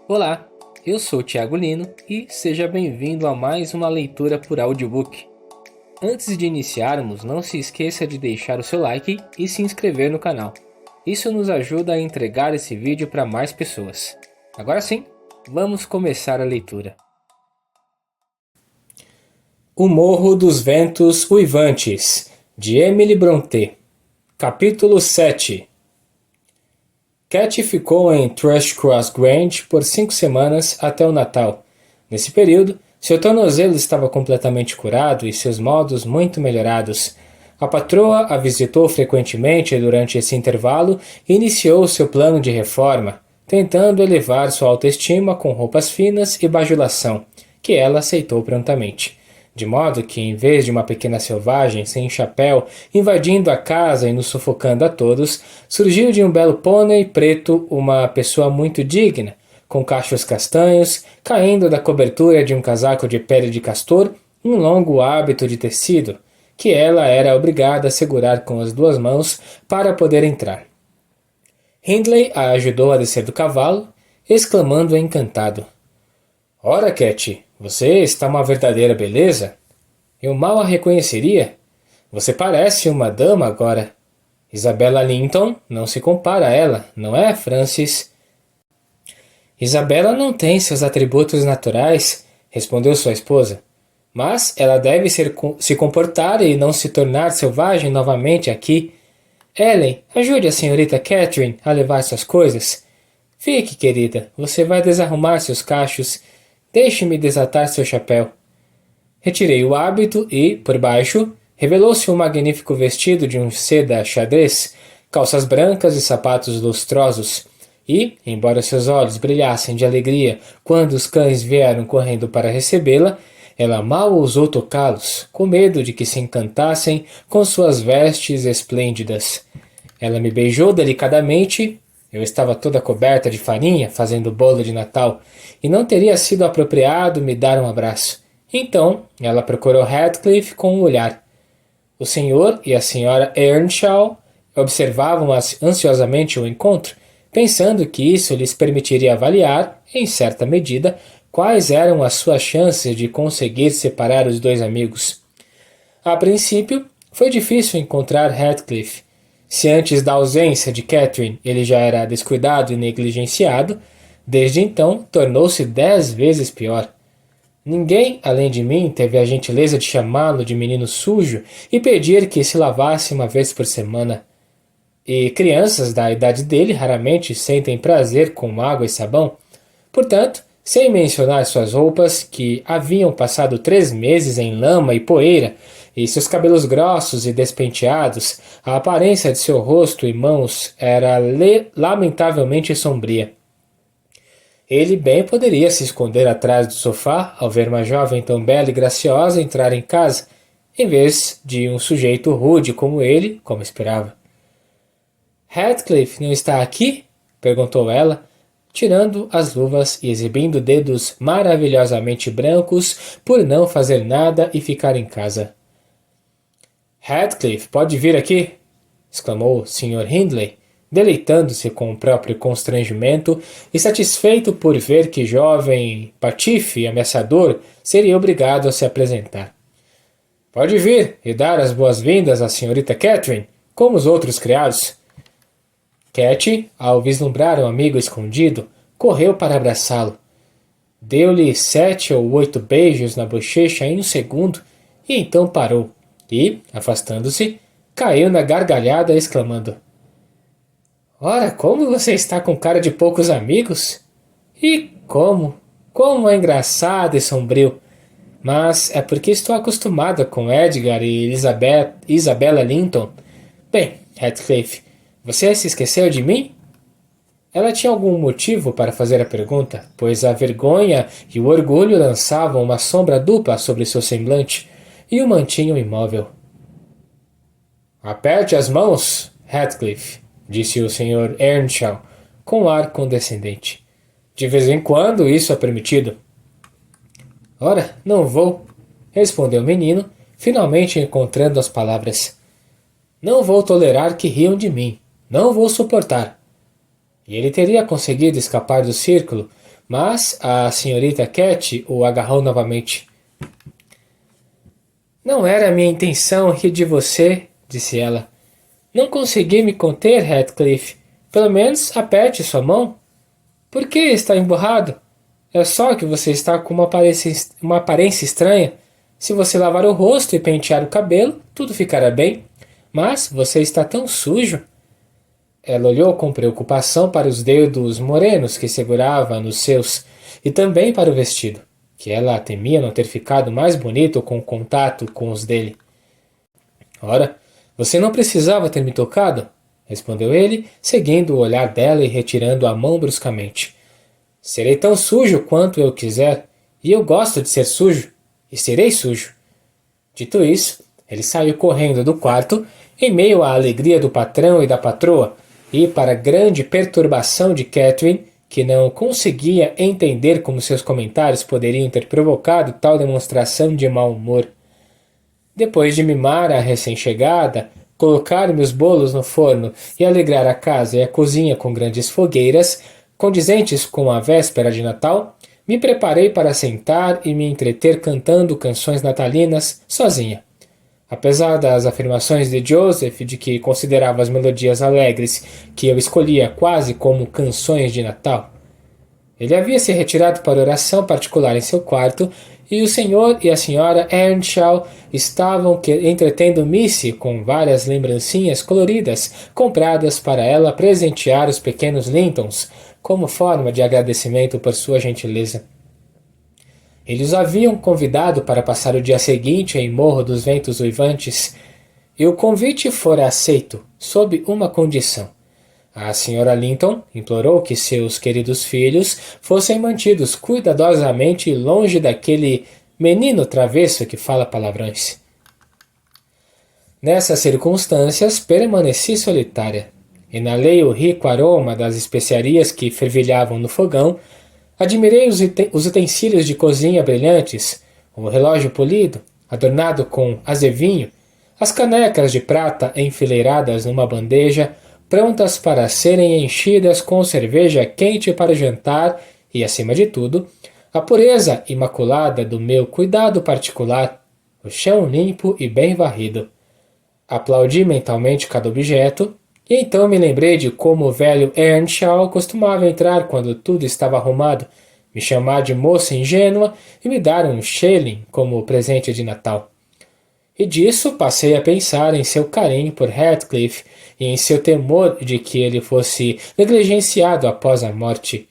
Olá, eu sou o Thiago Lino e seja bem-vindo a mais uma leitura por audiobook. Antes de iniciarmos, não se esqueça de deixar o seu like e se inscrever no canal. Isso nos ajuda a entregar esse vídeo para mais pessoas. Agora sim, vamos começar a leitura. O Morro dos Ventos Uivantes, de Emily Brontë. Capítulo 7. Cat ficou em Thrushcross Grange por 5 semanas até o Natal. Nesse período, seu tornozelo estava completamente curado e seus modos muito melhorados. A patroa a visitou frequentemente durante esse intervalo e iniciou seu plano de reforma, tentando elevar sua autoestima com roupas finas e bajulação, que ela aceitou prontamente. De modo que, em vez de uma pequena selvagem sem chapéu invadindo a casa e nos sufocando a todos, surgiu de um belo pônei preto uma pessoa muito digna, com cachos castanhos, caindo da cobertura de um casaco de pele de castor, um longo hábito de tecido, que ela era obrigada a segurar com as 2 mãos para poder entrar. Hindley a ajudou a descer do cavalo, exclamando encantado: "Ora, Cat, você está uma verdadeira beleza? Eu mal a reconheceria. Você parece uma dama agora. Isabella Linton não se compara a ela, não é, Francis?" "Isabella não tem seus atributos naturais", respondeu sua esposa. "Mas ela deve se comportar e não se tornar selvagem novamente aqui. Ellen, ajude a senhorita Catherine a levar suas coisas. Fique, querida, você vai desarrumar seus cachos. Deixe-me desatar seu chapéu." Retirei o hábito e, por baixo, revelou-se um magnífico vestido de um seda xadrez, calças brancas e sapatos lustrosos. E, embora seus olhos brilhassem de alegria quando os cães vieram correndo para recebê-la, ela mal ousou tocá-los, com medo de que se encantassem com suas vestes esplêndidas. Ela me beijou delicadamente. Eu estava toda coberta de farinha, fazendo bolo de Natal, e não teria sido apropriado me dar um abraço. Então, ela procurou Heathcliff com um olhar. O senhor e a senhora Earnshaw observavam ansiosamente o encontro, pensando que isso lhes permitiria avaliar, em certa medida, quais eram as suas chances de conseguir separar os 2 amigos. A princípio, foi difícil encontrar Heathcliff. Se antes da ausência de Catherine ele já era descuidado e negligenciado, desde então tornou-se 10 vezes pior. Ninguém, além de mim, teve a gentileza de chamá-lo de menino sujo e pedir que se lavasse uma vez por semana. E crianças da idade dele raramente sentem prazer com água e sabão. Portanto, sem mencionar suas roupas, que haviam passado 3 meses em lama e poeira, e seus cabelos grossos e despenteados, a aparência de seu rosto e mãos era lamentavelmente sombria. Ele bem poderia se esconder atrás do sofá ao ver uma jovem tão bela e graciosa entrar em casa, em vez de um sujeito rude como ele, como esperava. "Heathcliff não está aqui?" perguntou ela, tirando as luvas e exibindo dedos maravilhosamente brancos por não fazer nada e ficar em casa. "Heathcliff, pode vir aqui!" exclamou o Sr. Hindley, deleitando-se com o próprio constrangimento e satisfeito por ver que jovem patife e ameaçador seria obrigado a se apresentar. "Pode vir e dar as boas-vindas à senhorita Catherine, como os outros criados." Cat, ao vislumbrar um amigo escondido, correu para abraçá-lo. Deu-lhe 7 ou 8 beijos na bochecha em um segundo e então parou e, afastando-se, caiu na gargalhada exclamando: "Ora, como você está com cara de poucos amigos? E como é engraçado e sombrio. Mas é porque estou acostumada com Edgar e Isabella Linton. Bem, Heathcliff, você se esqueceu de mim?" Ela tinha algum motivo para fazer a pergunta, pois a vergonha e o orgulho lançavam uma sombra dupla sobre seu semblante e o mantinham imóvel. "Aperte as mãos, Heathcliff", disse o Sr. Earnshaw, com ar condescendente. "De vez em quando isso é permitido." "Ora, não vou", respondeu o menino, finalmente encontrando as palavras. "Não vou tolerar que riam de mim. Não vou suportar." E ele teria conseguido escapar do círculo, mas a senhorita Cat o agarrou novamente. Não era minha intenção rir de você, disse ela. Não consegui me conter, Heathcliff. Pelo menos aperte sua mão. Por que está emburrado? É só que você está com uma aparência estranha. Se você lavar o rosto e pentear o cabelo, tudo ficará bem. Mas você está tão sujo. Ela olhou com preocupação para os dedos morenos que segurava nos seus e também para o vestido, que ela temia não ter ficado mais bonito com o contato com os dele. Ora, você não precisava ter me tocado, respondeu ele, seguindo o olhar dela e retirando a mão bruscamente. Serei tão sujo quanto eu quiser, e eu gosto de ser sujo, e serei sujo. Dito isso, ele saiu correndo do quarto, em meio à alegria do patrão e da patroa, e para grande perturbação de Catherine, que não conseguia entender como seus comentários poderiam ter provocado tal demonstração de mau humor. Depois de mimar a recém-chegada, colocar meus bolos no forno e alegrar a casa e a cozinha com grandes fogueiras, condizentes com a véspera de Natal, me preparei para sentar e me entreter cantando canções natalinas sozinha. Apesar das afirmações de Joseph de que considerava as melodias alegres que eu escolhia quase como canções de Natal, ele havia se retirado para oração particular em seu quarto e o senhor e a senhora Earnshaw estavam entretendo Missy com várias lembrancinhas coloridas compradas para ela presentear os pequenos Lintons como forma de agradecimento por sua gentileza. Eles o haviam convidado para passar o dia seguinte em Morro dos Ventos Uivantes, e o convite fora aceito, sob uma condição. A senhora Linton implorou que seus queridos filhos fossem mantidos cuidadosamente longe daquele menino travesso que fala palavrões. Nessas circunstâncias, permaneci solitária. Inalei o rico aroma das especiarias que fervilhavam no fogão, admirei os utensílios de cozinha brilhantes, o relógio polido, adornado com azevinho, as canecas de prata enfileiradas numa bandeja, prontas para serem enchidas com cerveja quente para o jantar e, acima de tudo, a pureza imaculada do meu cuidado particular, o chão limpo e bem varrido. Aplaudi mentalmente cada objeto, e então me lembrei de como o velho Earnshaw costumava entrar quando tudo estava arrumado, me chamar de moça ingênua e me dar um shilling como presente de Natal. E disso passei a pensar em seu carinho por Heathcliff e em seu temor de que ele fosse negligenciado após a morte.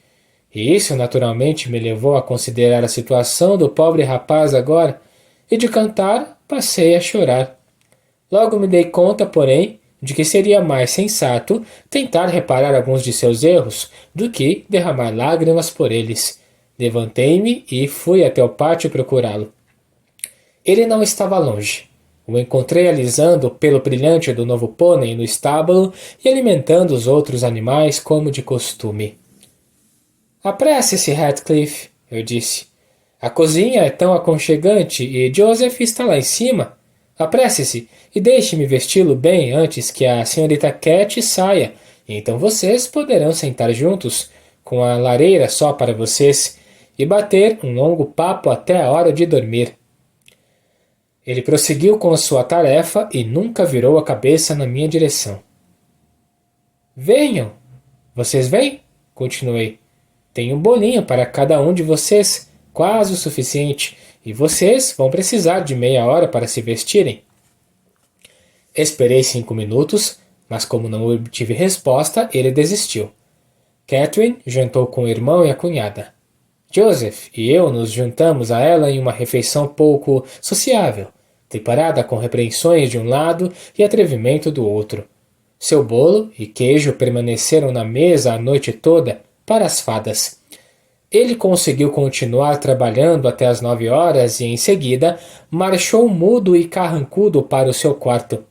E isso naturalmente me levou a considerar a situação do pobre rapaz agora, e de cantar passei a chorar. Logo me dei conta, porém, de que seria mais sensato tentar reparar alguns de seus erros do que derramar lágrimas por eles. Levantei-me e fui até o pátio procurá-lo. Ele não estava longe. O encontrei alisando o pelo brilhante do novo pônei no estábulo e alimentando os outros animais como de costume. Apresse-se, Heathcliff, eu disse. A cozinha é tão aconchegante e Joseph está lá em cima. Apresse-se e deixe-me vesti-lo bem antes que a senhorita Cat saia, e então vocês poderão sentar juntos, com a lareira só para vocês, e bater um longo papo até a hora de dormir. Ele prosseguiu com a sua tarefa e nunca virou a cabeça na minha direção. Venham! Vocês vêm? Continuei. Tenho um bolinho para cada um de vocês, quase o suficiente, e vocês vão precisar de meia hora para se vestirem. Esperei 5 minutos, mas como não obtive resposta, ele desistiu. Catherine jantou com o irmão e a cunhada. Joseph e eu nos juntamos a ela em uma refeição pouco sociável, temperada com repreensões de um lado e atrevimento do outro. Seu bolo e queijo permaneceram na mesa a noite toda para as fadas. Ele conseguiu continuar trabalhando até as 9 horas e, em seguida, marchou mudo e carrancudo para o seu quarto.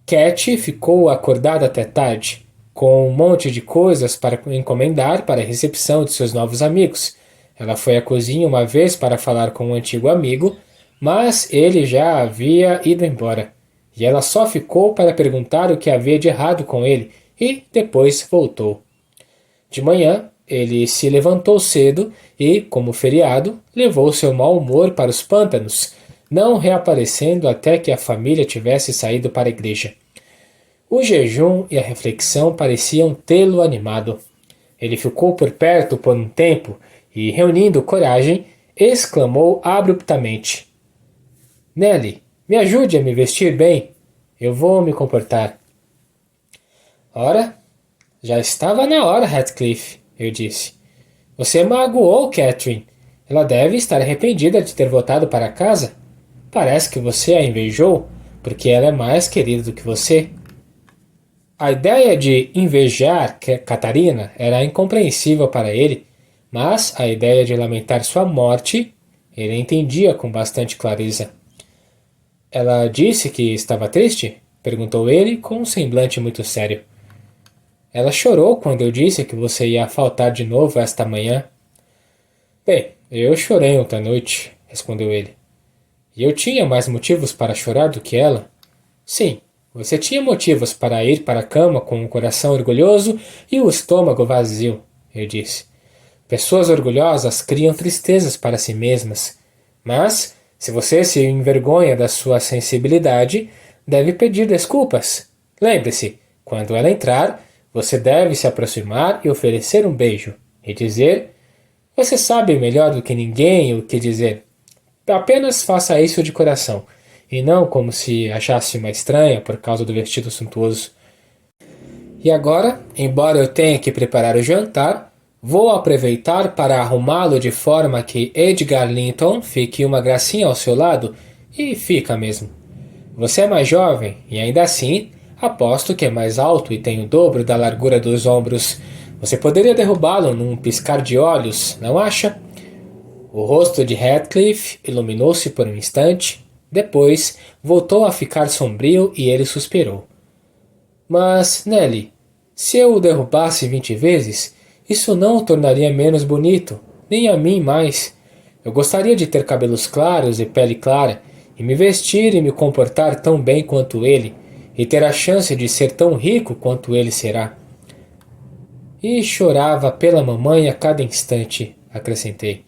Cat ficou acordada até tarde, com um monte de coisas para encomendar para a recepção de seus novos amigos. Ela foi à cozinha uma vez para falar com um antigo amigo, mas ele já havia ido embora, e ela só ficou para perguntar o que havia de errado com ele, e depois voltou. De manhã, Ele se levantou cedo e, como feriado, levou seu mau humor para os pântanos, não reaparecendo até que a família tivesse saído para a igreja. O jejum e a reflexão pareciam tê-lo animado. Ele ficou por perto por um tempo e, reunindo coragem, exclamou abruptamente: Nelly, me ajude a me vestir bem. Eu vou me comportar. Ora, já estava na hora, Heathcliff, eu disse. Você magoou Catherine. Ela deve estar arrependida de ter voltado para casa. Parece que você a invejou, porque ela é mais querida do que você. A ideia de invejar Catarina era incompreensível para ele, mas a ideia de lamentar sua morte ele entendia com bastante clareza. Ela disse que estava triste? Perguntou ele com um semblante muito sério. Ela chorou quando eu disse que você ia faltar de novo esta manhã. Bem, eu chorei ontem à noite, respondeu ele. E eu tinha mais motivos para chorar do que ela? Sim, você tinha motivos para ir para a cama com o coração orgulhoso e o estômago vazio, eu disse. Pessoas orgulhosas criam tristezas para si mesmas, mas, se você se envergonha da sua sensibilidade, deve pedir desculpas. Lembre-se, quando ela entrar, você deve se aproximar e oferecer um beijo, e dizer: você sabe melhor do que ninguém o que dizer. Apenas faça isso de coração, e não como se achasse uma estranha por causa do vestido suntuoso. E agora, embora eu tenha que preparar o jantar, vou aproveitar para arrumá-lo de forma que Edgar Linton fique uma gracinha ao seu lado, e fica mesmo. Você é mais jovem, e ainda assim, aposto que é mais alto e tem o dobro da largura dos ombros. Você poderia derrubá-lo num piscar de olhos, não acha? O rosto de Heathcliff iluminou-se por um instante, depois voltou a ficar sombrio e ele suspirou. Mas, Nelly, se eu o derrubasse 20 vezes, isso não o tornaria menos bonito, nem a mim mais. Eu gostaria de ter cabelos claros e pele clara, e me vestir e me comportar tão bem quanto ele, e ter a chance de ser tão rico quanto ele será. E chorava pela mamãe a cada instante, acrescentei.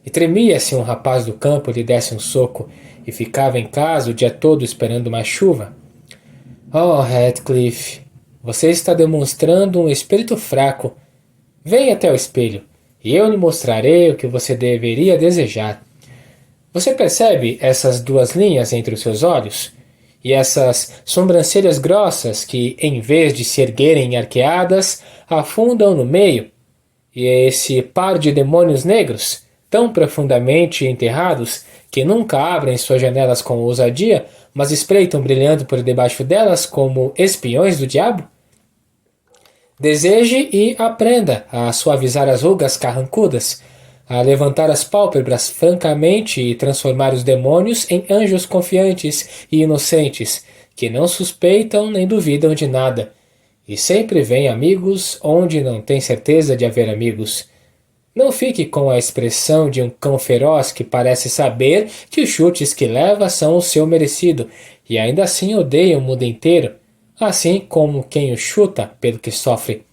E tremia se um rapaz do campo lhe desse um soco, e ficava em casa o dia todo esperando uma chuva. Oh, Heathcliff, você está demonstrando um espírito fraco. Venha até o espelho, e eu lhe mostrarei o que você deveria desejar. Você percebe essas duas linhas entre os seus olhos? E essas sobrancelhas grossas que, em vez de se erguerem arqueadas, afundam no meio? E esse par de demônios negros, tão profundamente enterrados que nunca abrem suas janelas com ousadia, mas espreitam brilhando por debaixo delas como espiões do diabo? Deseje e aprenda a suavizar as rugas carrancudas, a levantar as pálpebras francamente e transformar os demônios em anjos confiantes e inocentes, que não suspeitam nem duvidam de nada, e sempre veem amigos onde não tem certeza de haver amigos. Não fique com a expressão de um cão feroz que parece saber que os chutes que leva são o seu merecido, e ainda assim odeia o mundo inteiro, assim como quem o chuta pelo que sofre.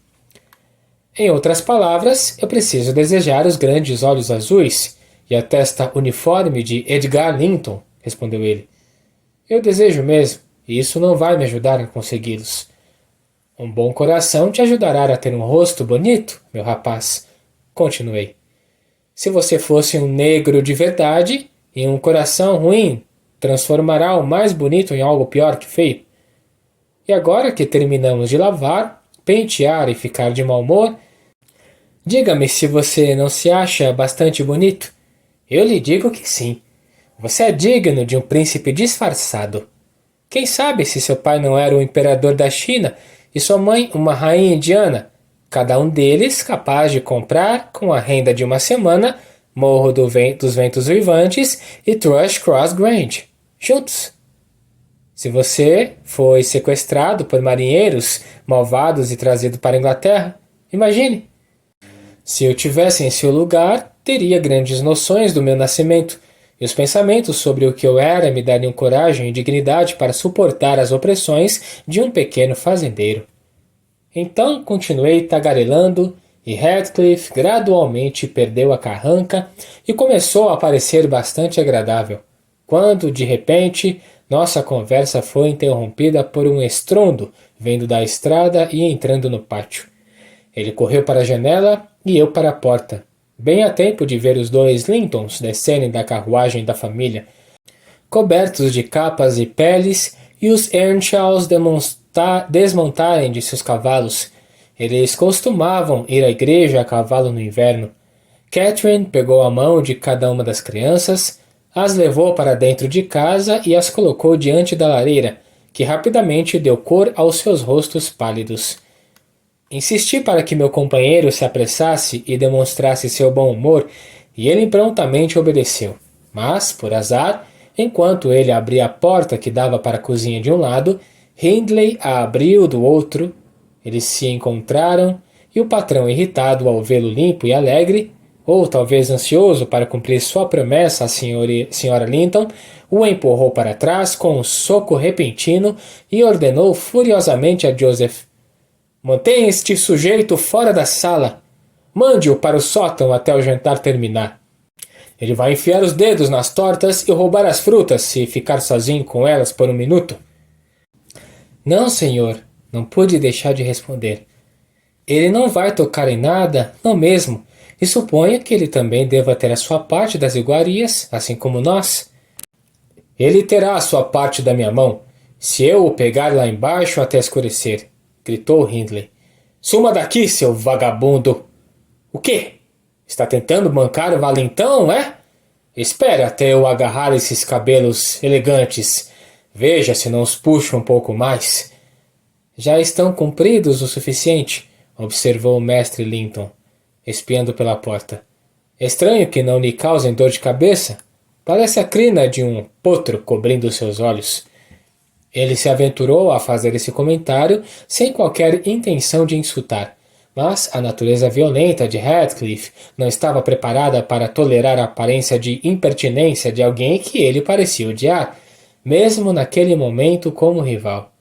Em outras palavras, eu preciso desejar os grandes olhos azuis e a testa uniforme de Edgar Linton, respondeu ele. Eu desejo mesmo, e isso não vai me ajudar a consegui-los. Um bom coração te ajudará a ter um rosto bonito, meu rapaz, continuei. Se você fosse um negro de verdade e um coração ruim, transformará o mais bonito em algo pior que feio. E agora que terminamos de lavar, pentear e ficar de mau humor, diga-me se você não se acha bastante bonito. Eu lhe digo que sim. Você é digno de um príncipe disfarçado. Quem sabe se seu pai não era o imperador da China e sua mãe uma rainha indiana, cada um deles capaz de comprar, com a renda de uma semana, Morro dos Ventos Uivantes e Thrush Cross Grange, juntos. Se você foi sequestrado por marinheiros malvados e trazido para a Inglaterra, imagine. Se eu tivesse em seu lugar, teria grandes noções do meu nascimento, e os pensamentos sobre o que eu era me dariam coragem e dignidade para suportar as opressões de um pequeno fazendeiro. Então continuei tagarelando e Heathcliff gradualmente perdeu a carranca e começou a parecer bastante agradável, quando, de repente, nossa conversa foi interrompida por um estrondo vindo da estrada e entrando no pátio. Ele correu para a janela e eu para a porta, bem a tempo de ver os dois Lintons descerem da carruagem da família, cobertos de capas e peles, e os Earnshaws desmontarem de seus cavalos. Eles costumavam ir à igreja a cavalo no inverno. Catherine pegou a mão de cada uma das crianças, as levou para dentro de casa e as colocou diante da lareira, que rapidamente deu cor aos seus rostos pálidos. Insisti para que meu companheiro se apressasse e demonstrasse seu bom humor, e ele prontamente obedeceu. Mas, por azar, enquanto ele abria a porta que dava para a cozinha de um lado, Hindley a abriu do outro. Eles se encontraram, e o patrão, irritado ao vê-lo limpo e alegre, ou talvez ansioso para cumprir sua promessa à senhora Linton, o empurrou para trás com um soco repentino e ordenou furiosamente a Joseph: mantenha este sujeito fora da sala. Mande-o para o sótão até o jantar terminar. Ele vai enfiar os dedos nas tortas e roubar as frutas se ficar sozinho com elas por um minuto. Não, senhor, não pude deixar de responder. Ele não vai tocar em nada, não mesmo, e suponha que ele também deva ter a sua parte das iguarias, assim como nós. Ele terá a sua parte da minha mão, se eu o pegar lá embaixo até escurecer, gritou Hindley. Suma daqui, seu vagabundo! O quê? Está tentando bancar o valentão, é? Espere até eu agarrar esses cabelos elegantes. Veja se não os puxo um pouco mais. Já estão compridos o suficiente, observou o mestre Linton, espiando pela porta. Estranho que não lhe causem dor de cabeça. Parece a crina de um potro cobrindo seus olhos. Ele se aventurou a fazer esse comentário sem qualquer intenção de insultar, mas a natureza violenta de Heathcliff não estava preparada para tolerar a aparência de impertinência de alguém que ele parecia odiar, mesmo naquele momento como rival.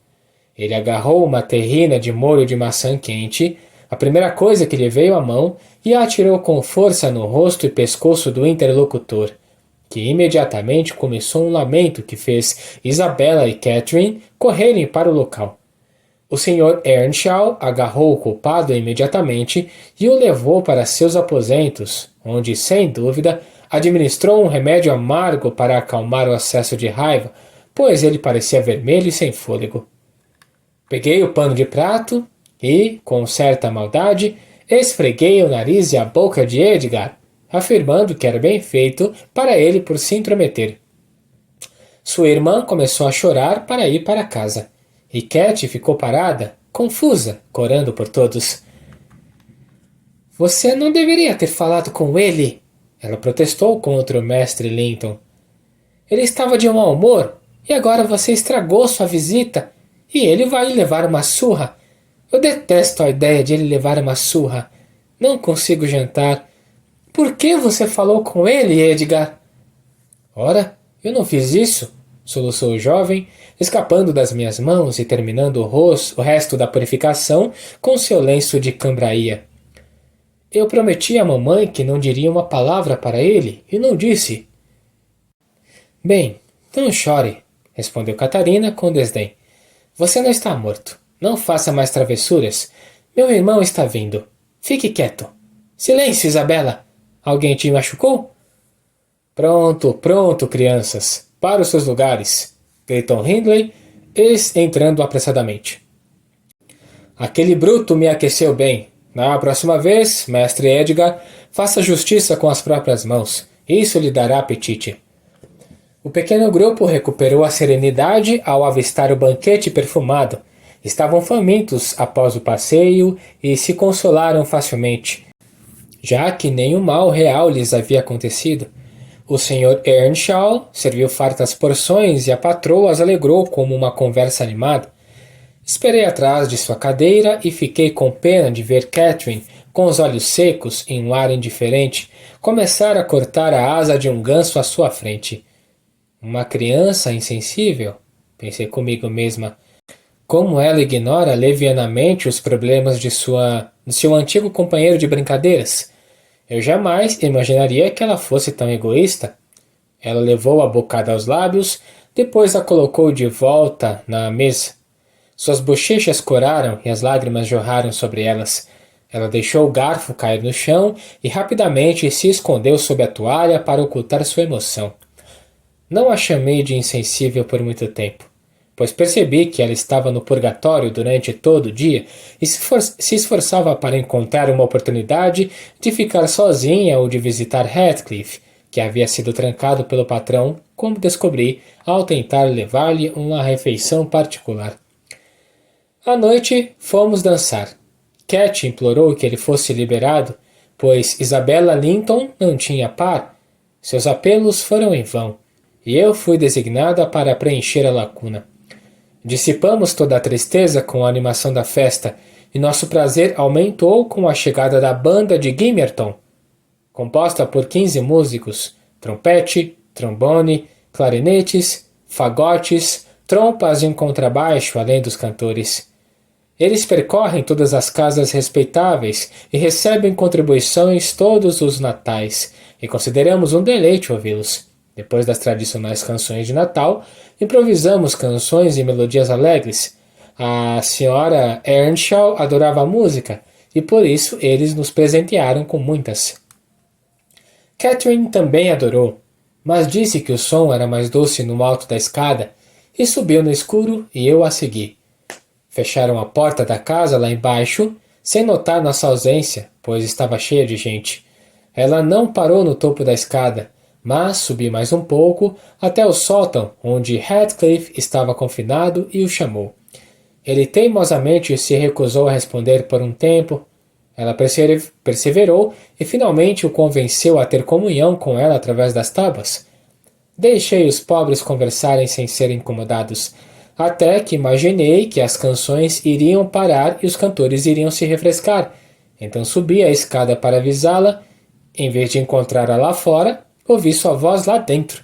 Ele agarrou uma terrina de molho de maçã quente, a primeira coisa que lhe veio à mão, e a atirou com força no rosto e pescoço do interlocutor, que imediatamente começou um lamento que fez Isabella e Catherine correrem para o local. O Sr. Earnshaw agarrou o culpado imediatamente e o levou para seus aposentos, onde, sem dúvida, administrou um remédio amargo para acalmar o acesso de raiva, pois ele parecia vermelho e sem fôlego. Peguei o pano de prato e, com certa maldade, esfreguei o nariz e a boca de Edgar, afirmando que era bem feito para ele por se intrometer. Sua irmã começou a chorar para ir para casa, e Cat ficou parada, confusa, corando por todos. Você não deveria ter falado com ele, ela protestou contra o mestre Linton. Ele estava de mau humor, e agora você estragou sua visita, e ele vai levar uma surra. Eu detesto a ideia de ele levar uma surra. Não consigo jantar. Por que você falou com ele, Edgar? Ora, eu não fiz isso, soluçou o jovem, escapando das minhas mãos e terminando o resto da purificação com seu lenço de cambraia. Eu prometi à mamãe que não diria uma palavra para ele e não disse. Bem, não chore, respondeu Catarina com desdém. Você não está morto. Não faça mais travessuras. Meu irmão está vindo. Fique quieto. Silêncio, Isabela. Alguém te machucou? Pronto, pronto, crianças. Para os seus lugares, gritou Hindley, entrando apressadamente. Aquele bruto me aqueceu bem. Na próxima vez, mestre Edgar, faça justiça com as próprias mãos. Isso lhe dará apetite. O pequeno grupo recuperou a serenidade ao avistar o banquete perfumado. Estavam famintos após o passeio e se consolaram facilmente, já que nenhum mal real lhes havia acontecido. O Sr. Earnshaw serviu fartas porções e a patroa as alegrou como uma conversa animada. Esperei atrás de sua cadeira e fiquei com pena de ver Catherine, com os olhos secos em um ar indiferente, começar a cortar a asa de um ganso à sua frente. Uma criança insensível? Pensei comigo mesma. Como ela ignora levianamente os problemas de sua no seu antigo companheiro de brincadeiras. Eu jamais imaginaria que ela fosse tão egoísta. Ela levou a bocada aos lábios, depois a colocou de volta na mesa. Suas bochechas coraram e as lágrimas jorraram sobre elas. Ela deixou o garfo cair no chão e rapidamente se escondeu sob a toalha para ocultar sua emoção. Não a chamei de insensível por muito tempo, pois percebi que ela estava no purgatório durante todo o dia e se esforçava para encontrar uma oportunidade de ficar sozinha ou de visitar Heathcliff, que havia sido trancado pelo patrão, como descobri ao tentar levar-lhe uma refeição particular. À noite, fomos dançar. Cat implorou que ele fosse liberado, pois Isabella Linton não tinha par. Seus apelos foram em vão, e eu fui designada para preencher a lacuna. Dissipamos toda a tristeza com a animação da festa, e nosso prazer aumentou com a chegada da banda de Gimmerton, composta por 15 músicos, trompete, trombone, clarinetes, fagotes, trompas e um contrabaixo, além dos cantores. Eles percorrem todas as casas respeitáveis e recebem contribuições todos os natais, e consideramos um deleite ouvi-los. Depois das tradicionais canções de Natal, improvisamos canções e melodias alegres. A senhora Earnshaw adorava a música, e por isso eles nos presentearam com muitas. Catherine também adorou, mas disse que o som era mais doce no alto da escada, e subiu no escuro e eu a segui. Fecharam a porta da casa lá embaixo, sem notar nossa ausência, pois estava cheia de gente. Ela não parou no topo da escada, mas subi mais um pouco até o sótão, onde Heathcliff estava confinado, e o chamou. Ele teimosamente se recusou a responder por um tempo. Ela perseverou e finalmente o convenceu a ter comunhão com ela através das tábuas. Deixei os pobres conversarem sem serem incomodados, até que imaginei que as canções iriam parar e os cantores iriam se refrescar. Então subi a escada para avisá-la. Em vez de encontrá-la lá fora, ouvi sua voz lá dentro.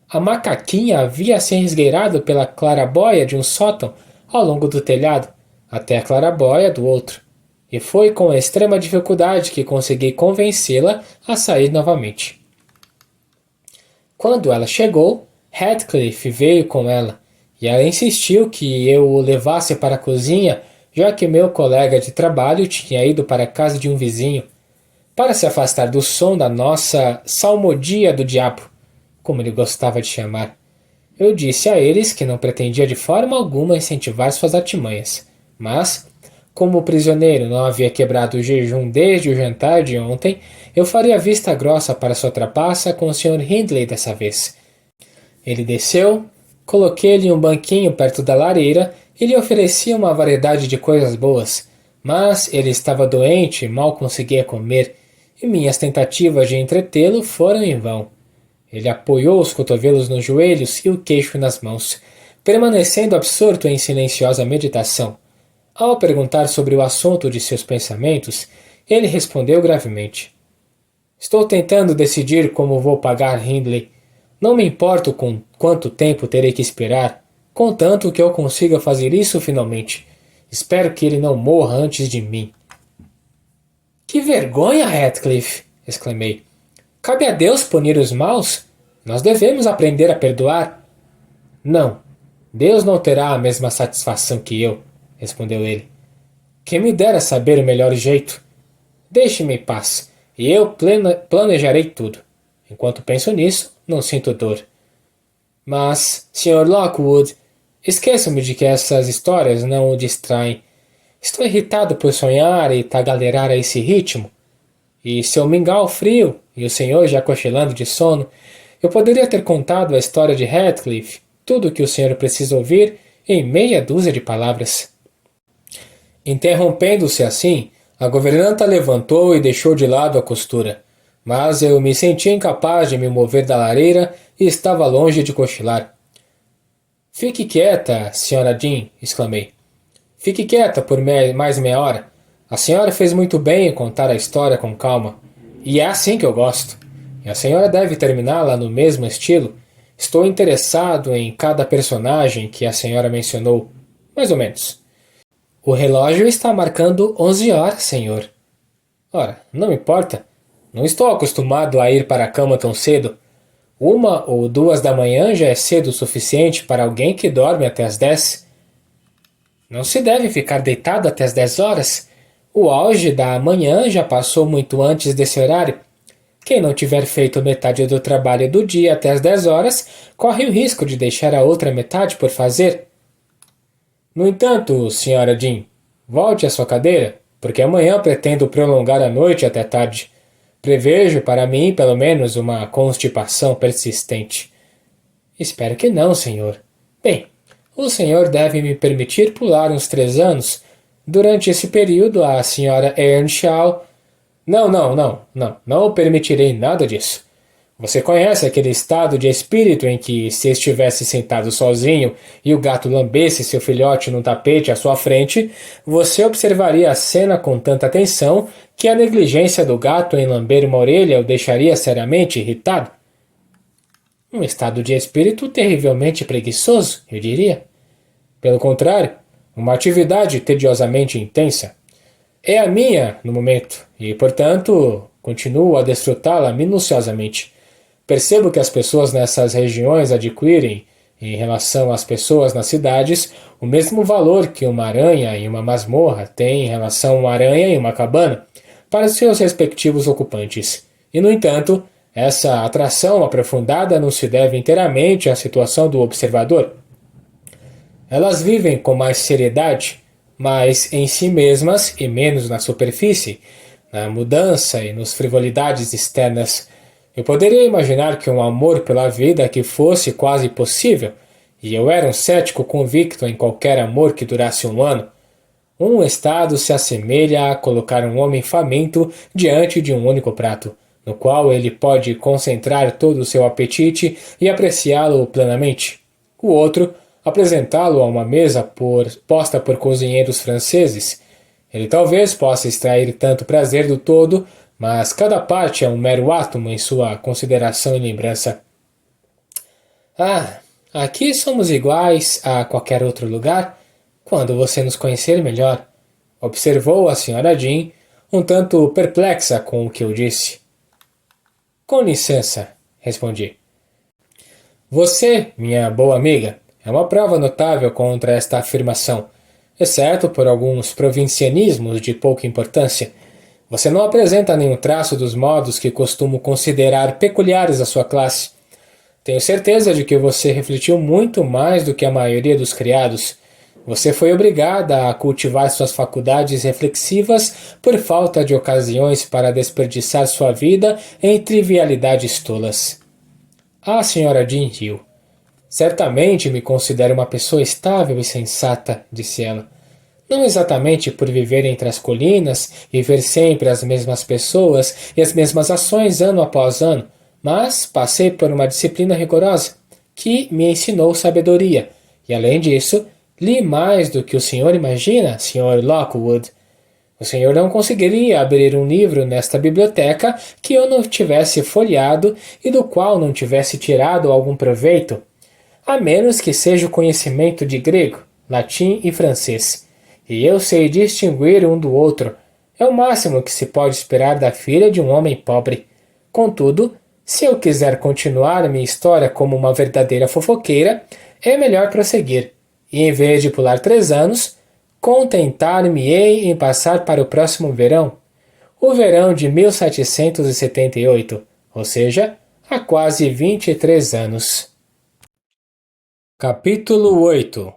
A macaquinha havia se esgueirado pela clarabóia de um sótão ao longo do telhado, até a clarabóia do outro, e foi com extrema dificuldade que consegui convencê-la a sair novamente. Quando ela chegou, Heathcliff veio com ela, e ela insistiu que eu o levasse para a cozinha, já que meu colega de trabalho tinha ido para a casa de um vizinho, para se afastar do som da nossa salmodia do diabo, como ele gostava de chamar. Eu disse a eles que não pretendia de forma alguma incentivar suas artimanhas, mas, como o prisioneiro não havia quebrado o jejum desde o jantar de ontem, eu faria vista grossa para sua trapaça com o Sr. Hindley dessa vez. Ele desceu, coloquei-lhe um banquinho perto da lareira e lhe ofereci uma variedade de coisas boas, mas ele estava doente e mal conseguia comer, e minhas tentativas de entretê-lo foram em vão. Ele apoiou os cotovelos nos joelhos e o queixo nas mãos, permanecendo absorto em silenciosa meditação. Ao perguntar sobre o assunto de seus pensamentos, ele respondeu gravemente: "Estou tentando decidir como vou pagar Hindley. Não me importo com quanto tempo terei que esperar, contanto que eu consiga fazer isso finalmente. Espero que ele não morra antes de mim." "Que vergonha, Heathcliff!" exclamei. "Cabe a Deus punir os maus? Nós devemos aprender a perdoar." "Não, Deus não terá a mesma satisfação que eu," respondeu ele. "Quem me dera saber o melhor jeito. Deixe-me em paz, e eu planejarei tudo. Enquanto penso nisso, não sinto dor." "Mas, Sr. Lockwood, esqueça-me de que essas histórias não o distraem. Estou irritado por sonhar e tagarelar a esse ritmo. E seu mingau frio e o senhor já cochilando de sono, eu poderia ter contado a história de Heathcliff, tudo o que o senhor precisa ouvir, em meia dúzia de palavras." Interrompendo-se assim, a governanta levantou e deixou de lado a costura, mas eu me senti incapaz de me mover da lareira e estava longe de cochilar. "Fique quieta, Sra. Dean", exclamei. "Fique quieta por mais meia hora. A senhora fez muito bem em contar a história com calma. E é assim que eu gosto. E a senhora deve terminá-la no mesmo estilo. Estou interessado em cada personagem que a senhora mencionou. Mais ou menos." O relógio está marcando 11 horas, senhor. Ora, não importa. Não estou acostumado a ir para a cama tão cedo. 1 ou 2 da manhã já é cedo o suficiente para alguém que dorme até as 10. Não se deve ficar deitado até as 10 horas. O auge da manhã já passou muito antes desse horário. Quem não tiver feito metade do trabalho do dia até as 10 horas, corre o risco de deixar a outra metade por fazer. No entanto, Sra. Jean, volte à sua cadeira, porque amanhã pretendo prolongar a noite até tarde. Prevejo para mim, pelo menos, uma constipação persistente. Espero que não, senhor. Bem, o senhor deve me permitir pular uns 3 anos. Durante esse período, a Sra. Earnshaw... Não permitirei nada disso. Você conhece aquele estado de espírito em que, se estivesse sentado sozinho e o gato lambesse seu filhote num tapete à sua frente, você observaria a cena com tanta atenção que a negligência do gato em lamber uma orelha o deixaria seriamente irritado? Um estado de espírito terrivelmente preguiçoso, eu diria. Pelo contrário, uma atividade tediosamente intensa. É a minha, no momento, e, portanto, continuo a desfrutá-la minuciosamente. Percebo que as pessoas nessas regiões adquirem, em relação às pessoas nas cidades, o mesmo valor que uma aranha em uma masmorra tem em relação a uma aranha em uma cabana, para seus respectivos ocupantes. E, no entanto, essa atração aprofundada não se deve inteiramente à situação do observador. Elas vivem com mais seriedade, mas em si mesmas e menos na superfície, na mudança e nas frivolidades externas. Eu poderia imaginar que um amor pela vida que fosse quase possível, e eu era um cético convicto em qualquer amor que durasse 1 ano. Um estado se assemelha a colocar um homem faminto diante de um único prato, no qual ele pode concentrar todo o seu apetite e apreciá-lo plenamente. O outro, apresentá-lo a uma mesa posta por cozinheiros franceses. Ele talvez possa extrair tanto prazer do todo, mas cada parte é um mero átomo em sua consideração e lembrança. Ah, aqui somos iguais a qualquer outro lugar, quando você nos conhecer melhor, observou a Sra. Jean, um tanto perplexa com o que eu disse. Com licença, respondi. Você, minha boa amiga, é uma prova notável contra esta afirmação, exceto por alguns provincianismos de pouca importância. Você não apresenta nenhum traço dos modos que costumo considerar peculiares à sua classe. Tenho certeza de que você refletiu muito mais do que a maioria dos criados. Você foi obrigada a cultivar suas faculdades reflexivas por falta de ocasiões para desperdiçar sua vida em trivialidades tolas. A Sra. Jean riu. Certamente me considero uma pessoa estável e sensata, disse ela. Não exatamente por viver entre as colinas e ver sempre as mesmas pessoas e as mesmas ações ano após ano, mas passei por uma disciplina rigorosa, que me ensinou sabedoria, e além disso, li mais do que o senhor imagina, Sr. Lockwood. O senhor não conseguiria abrir um livro nesta biblioteca que eu não tivesse folheado e do qual não tivesse tirado algum proveito, a menos que seja o conhecimento de grego, latim e francês. E eu sei distinguir um do outro. É o máximo que se pode esperar da filha de um homem pobre. Contudo, se eu quiser continuar minha história como uma verdadeira fofoqueira, é melhor prosseguir, e em vez de pular 3 anos, contentar-me-ei em passar para o próximo verão, o verão de 1778, ou seja, há quase 23 anos. Capítulo 8.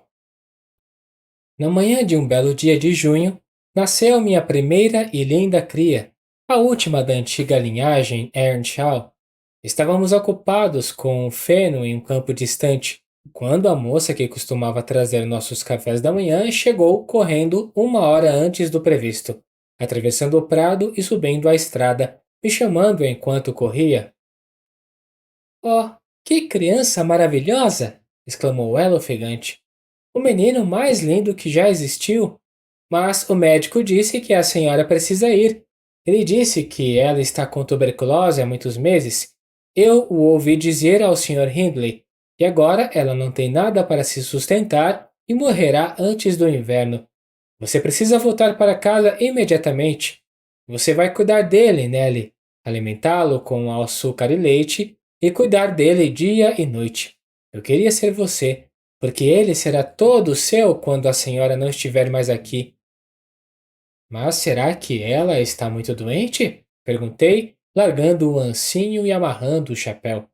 Na manhã de um belo dia de junho, nasceu minha primeira e linda cria, a última da antiga linhagem Earnshaw. Estávamos ocupados com um feno em um campo distante, quando a moça que costumava trazer nossos cafés da manhã chegou correndo 1 hora antes do previsto, atravessando o prado e subindo a estrada, me chamando enquanto corria. Oh, que criança maravilhosa! Exclamou ela ofegante. O menino mais lindo que já existiu. Mas o médico disse que a senhora precisa ir. Ele disse que ela está com tuberculose há muitos meses. Eu o ouvi dizer ao Sr. Hindley, e agora ela não tem nada para se sustentar e morrerá antes do inverno. Você precisa voltar para casa imediatamente. Você vai cuidar dele, Nelly, alimentá-lo com açúcar e leite e cuidar dele dia e noite. Eu queria ser você, porque ele será todo seu quando a senhora não estiver mais aqui. Mas será que ela está muito doente? Perguntei, largando o ancinho e amarrando o chapéu.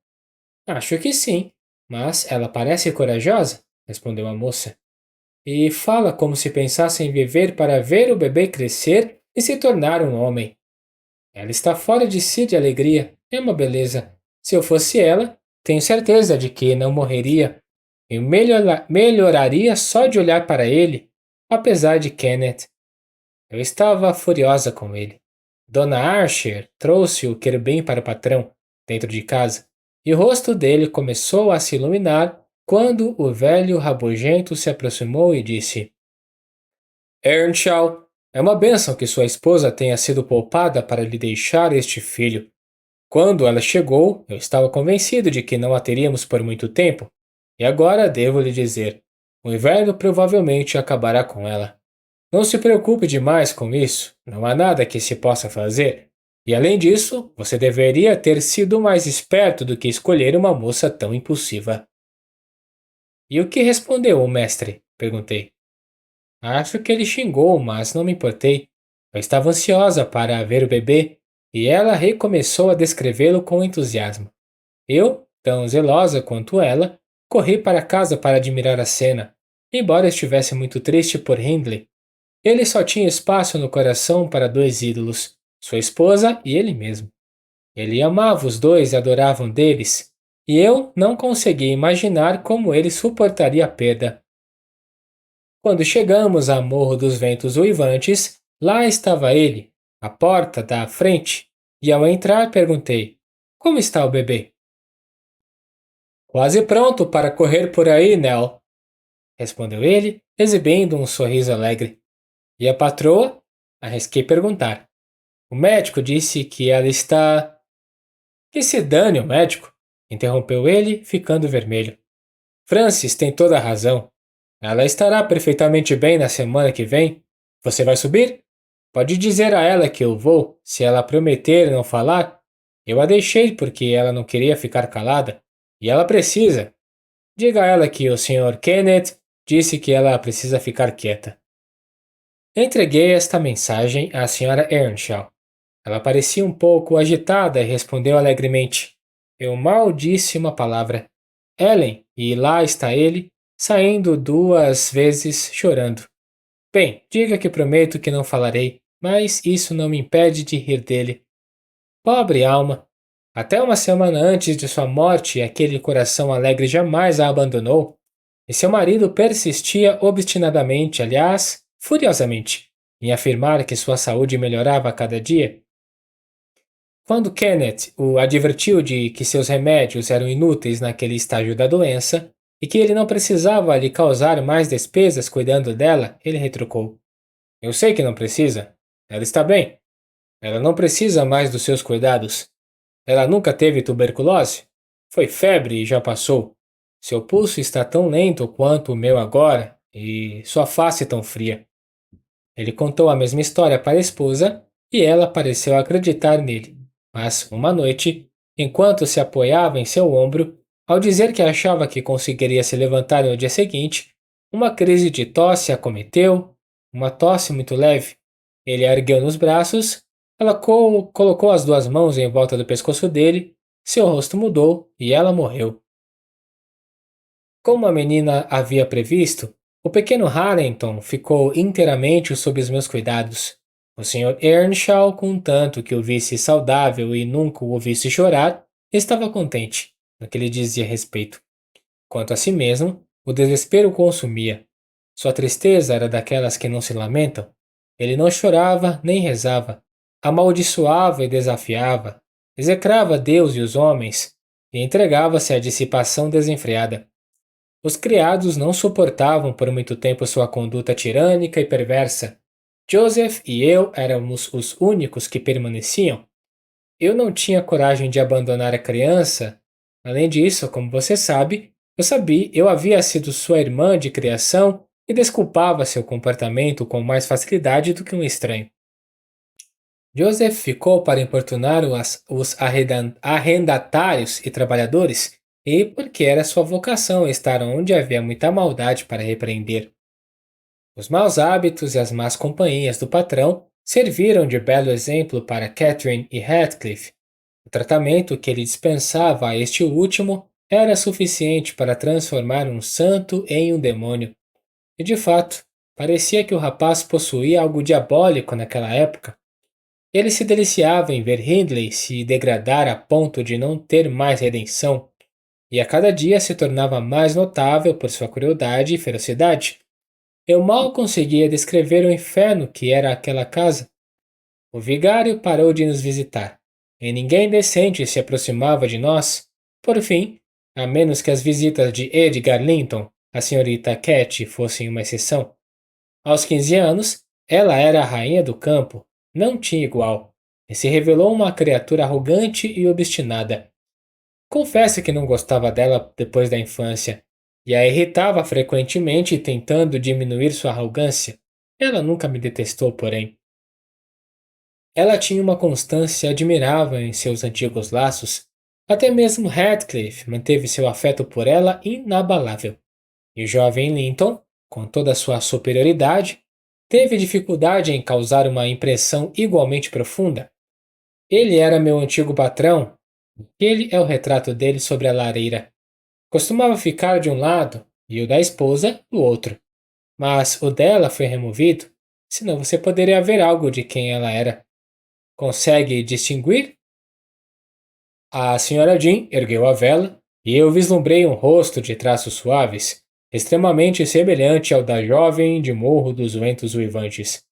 Acho que sim, mas ela parece corajosa, respondeu a moça. E fala como se pensasse em viver para ver o bebê crescer e se tornar um homem. Ela está fora de si de alegria. É uma beleza. Se eu fosse ela, tenho certeza de que não morreria. Eu melhoraria só de olhar para ele, apesar de Kenneth. Eu estava furiosa com ele. Dona Archer trouxe o querubim para o patrão, dentro de casa, e o rosto dele começou a se iluminar quando o velho rabugento se aproximou e disse: Earnshaw, é uma bênção que sua esposa tenha sido poupada para lhe deixar este filho. Quando ela chegou, eu estava convencido de que não a teríamos por muito tempo, e agora devo lhe dizer: o inverno provavelmente acabará com ela. Não se preocupe demais com isso, não há nada que se possa fazer. E além disso, você deveria ter sido mais esperto do que escolher uma moça tão impulsiva. E o que respondeu o mestre? Perguntei. Acho que ele xingou, mas não me importei. Eu estava ansiosa para ver o bebê, e ela recomeçou a descrevê-lo com entusiasmo. Eu, tão zelosa quanto ela, corri para casa para admirar a cena, embora estivesse muito triste por Hindley. Ele só tinha espaço no coração para dois ídolos, sua esposa e ele mesmo. Ele amava os dois e adorava um deles, e eu não conseguia imaginar como ele suportaria a perda. Quando chegamos a Morro dos Ventos Uivantes, lá estava ele, à porta da frente, e ao entrar perguntei: Como está o bebê? Quase pronto para correr por aí, Nell, respondeu ele, exibindo um sorriso alegre. E a patroa? Arrisquei perguntar. O médico disse que ela está. Que se dane o médico, interrompeu ele, ficando vermelho. Francis tem toda a razão. Ela estará perfeitamente bem na semana que vem. Você vai subir? Pode dizer a ela que eu vou, se ela prometer não falar. Eu a deixei porque ela não queria ficar calada. E ela precisa. Diga a ela que o Sr. Kenneth disse que ela precisa ficar quieta. Entreguei esta mensagem à Sra. Earnshaw. Ela parecia um pouco agitada e respondeu alegremente. Eu mal disse uma palavra. Ellen, e lá está ele, saindo 2 vezes chorando. Bem, diga que prometo que não falarei, mas isso não me impede de rir dele. Pobre alma! Até uma semana antes de sua morte, aquele coração alegre jamais a abandonou, e seu marido persistia obstinadamente, aliás, furiosamente, em afirmar que sua saúde melhorava a cada dia. Quando Kenneth o advertiu de que seus remédios eram inúteis naquele estágio da doença e que ele não precisava lhe causar mais despesas cuidando dela, ele retrucou: Eu sei que não precisa. Ela está bem. Ela não precisa mais dos seus cuidados. Ela nunca teve tuberculose? Foi febre e já passou. Seu pulso está tão lento quanto o meu agora e sua face tão fria. Ele contou a mesma história para a esposa e ela pareceu acreditar nele. Mas, uma noite, enquanto se apoiava em seu ombro, ao dizer que achava que conseguiria se levantar no dia seguinte, uma crise de tosse a acometeu, uma tosse muito leve. Ele a ergueu nos braços, ela colocou as 2 mãos em volta do pescoço dele, seu rosto mudou e ela morreu. Como a menina havia previsto, o pequeno Harrington ficou inteiramente sob os meus cuidados. O Sr. Earnshaw, contanto que o visse saudável e nunca o ouvisse chorar, estava contente no que lhe dizia respeito. Quanto a si mesmo, o desespero o consumia. Sua tristeza era daquelas que não se lamentam. Ele não chorava nem rezava. Amaldiçoava e desafiava. Execrava Deus e os homens e entregava-se à dissipação desenfreada. Os criados não suportavam por muito tempo sua conduta tirânica e perversa. Joseph e eu éramos os únicos que permaneciam. Eu não tinha coragem de abandonar a criança. Além disso, como você sabe, eu havia sido sua irmã de criação e desculpava seu comportamento com mais facilidade do que um estranho. Joseph ficou para importunar os arrendatários e trabalhadores, e porque era sua vocação estar onde havia muita maldade para repreender. Os maus hábitos e as más companhias do patrão serviram de belo exemplo para Catherine e Heathcliff. O tratamento que ele dispensava a este último era suficiente para transformar um santo em um demônio. E de fato, parecia que o rapaz possuía algo diabólico naquela época. Ele se deliciava em ver Hindley se degradar a ponto de não ter mais redenção, e a cada dia se tornava mais notável por sua crueldade e ferocidade. Eu mal conseguia descrever o inferno que era aquela casa. O vigário parou de nos visitar, e ninguém decente se aproximava de nós. Por fim, a menos que as visitas de Edgar Linton, a senhorita Cat, fossem uma exceção. Aos 15 anos, ela era a rainha do campo, não tinha igual, e se revelou uma criatura arrogante e obstinada. Confesso que não gostava dela depois da infância, e a irritava frequentemente tentando diminuir sua arrogância. Ela nunca me detestou, porém. Ela tinha uma constância admirável em seus antigos laços. Até mesmo Heathcliff manteve seu afeto por ela inabalável. E o jovem Linton, com toda a sua superioridade, teve dificuldade em causar uma impressão igualmente profunda. Ele era meu antigo patrão. Ele é o retrato dele sobre a lareira. Costumava ficar de um lado e o da esposa do outro. Mas o dela foi removido, senão você poderia ver algo de quem ela era. Consegue distinguir? A senhora Jean ergueu a vela e eu vislumbrei um rosto de traços suaves, extremamente semelhante ao da jovem de Morro dos Ventos Uivantes,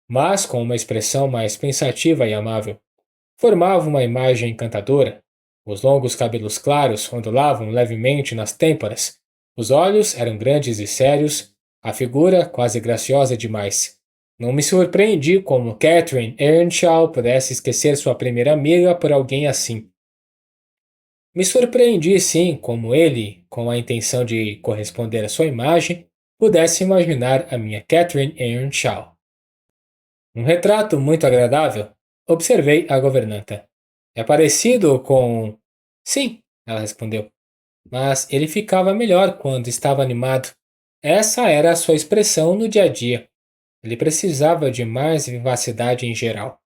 mas com uma expressão mais pensativa e amável. Formava uma imagem encantadora. Os longos cabelos claros ondulavam levemente nas têmporas. Os olhos eram grandes e sérios, a figura quase graciosa demais. Não me surpreendi como Catherine Earnshaw pudesse esquecer sua primeira amiga por alguém assim. Me surpreendi sim como ele, com a intenção de corresponder à sua imagem, pudesse imaginar a minha Catherine Earnshaw. Um retrato muito agradável, observei a governanta. É parecido com... Sim, ela respondeu. Mas ele ficava melhor quando estava animado. Essa era a sua expressão no dia a dia. Ele precisava de mais vivacidade em geral.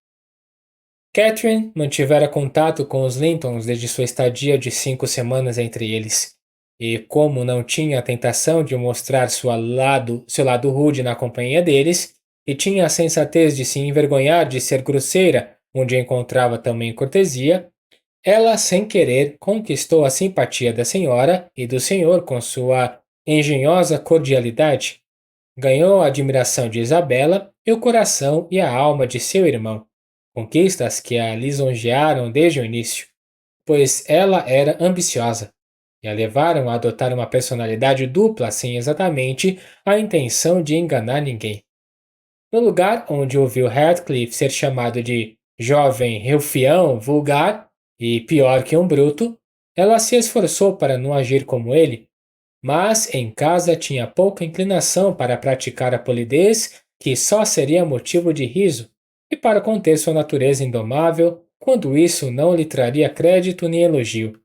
Catherine mantivera contato com os Lintons desde sua estadia de 5 semanas entre eles, e como não tinha a tentação de mostrar seu lado rude na companhia deles, e tinha a sensatez de se envergonhar de ser grosseira, onde encontrava também cortesia, ela, sem querer, conquistou a simpatia da senhora e do senhor com sua engenhosa cordialidade. Ganhou a admiração de Isabela e o coração e a alma de seu irmão, conquistas que a lisonjearam desde o início, pois ela era ambiciosa, e a levaram a adotar uma personalidade dupla sem exatamente a intenção de enganar ninguém. No lugar onde ouviu Heathcliff ser chamado de jovem rufião vulgar e pior que um bruto, ela se esforçou para não agir como ele, mas em casa tinha pouca inclinação para praticar a polidez que só seria motivo de riso, e para conter sua natureza indomável, quando isso não lhe traria crédito nem elogio.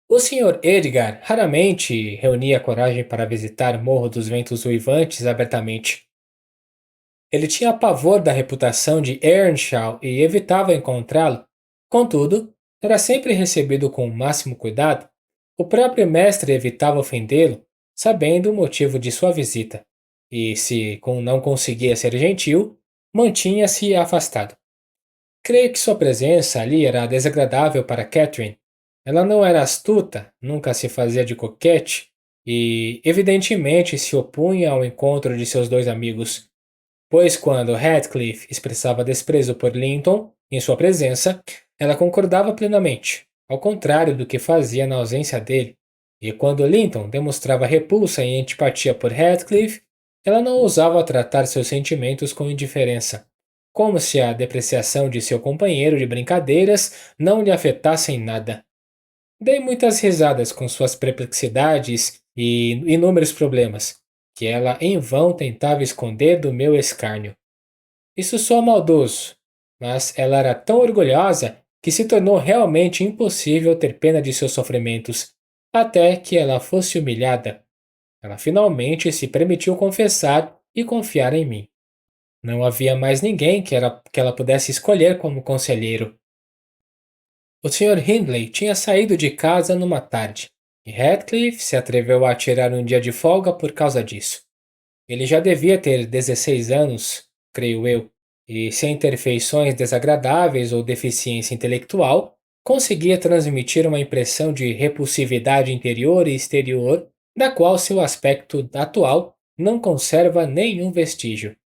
O Sr. Edgar raramente reunia coragem para visitar Morro dos Ventos Uivantes abertamente. Ele tinha pavor da reputação de Earnshaw e evitava encontrá-lo. Contudo, era sempre recebido com o máximo cuidado. O próprio mestre evitava ofendê-lo, sabendo o motivo de sua visita, e, se não conseguia ser gentil, mantinha-se afastado. Creio que sua presença ali era desagradável para Catherine. Ela não era astuta, nunca se fazia de coquete, e, evidentemente, se opunha ao encontro de seus dois amigos, pois quando Heathcliff expressava desprezo por Linton em sua presença, ela concordava plenamente, ao contrário do que fazia na ausência dele, e quando Linton demonstrava repulsa e antipatia por Heathcliff, ela não ousava tratar seus sentimentos com indiferença, como se a depreciação de seu companheiro de brincadeiras não lhe afetasse em nada. Dei muitas risadas com suas perplexidades e inúmeros problemas, que ela em vão tentava esconder do meu escárnio. Isso soa maldoso, mas ela era tão orgulhosa que se tornou realmente impossível ter pena de seus sofrimentos, até que ela fosse humilhada. Ela finalmente se permitiu confessar e confiar em mim. Não havia mais ninguém que ela pudesse escolher como conselheiro. O Sr. Hindley tinha saído de casa numa tarde, e Radcliffe se atreveu a tirar um dia de folga por causa disso. Ele já devia ter 16 anos, creio eu, e sem ter feições desagradáveis ou deficiência intelectual, conseguia transmitir uma impressão de repulsividade interior e exterior, da qual seu aspecto atual não conserva nenhum vestígio.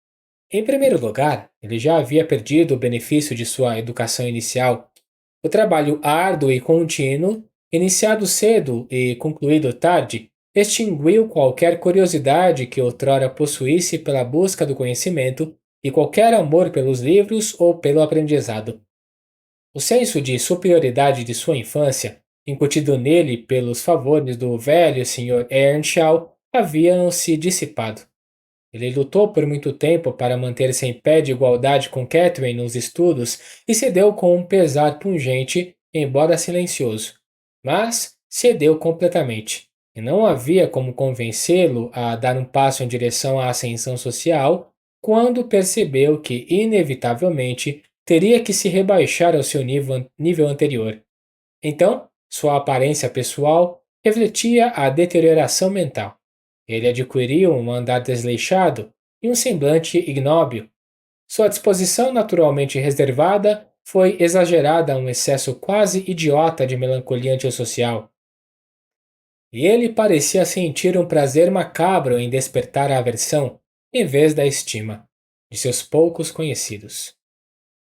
Em primeiro lugar, ele já havia perdido o benefício de sua educação inicial. O trabalho árduo e contínuo, iniciado cedo e concluído tarde, extinguiu qualquer curiosidade que outrora possuísse pela busca do conhecimento e qualquer amor pelos livros ou pelo aprendizado. O senso de superioridade de sua infância, incutido nele pelos favores do velho Sr. Earnshaw, havia se dissipado. Ele lutou por muito tempo para manter-se em pé de igualdade com Catherine nos estudos e cedeu com um pesar pungente, embora silencioso. Mas cedeu completamente, e não havia como convencê-lo a dar um passo em direção à ascensão social quando percebeu que, inevitavelmente, teria que se rebaixar ao seu nível anterior. Então, sua aparência pessoal refletia a deterioração mental. Ele adquiriu um andar desleixado e um semblante ignóbil. Sua disposição naturalmente reservada foi exagerada a um excesso quase idiota de melancolia antissocial. E ele parecia sentir um prazer macabro em despertar a aversão, em vez da estima, de seus poucos conhecidos.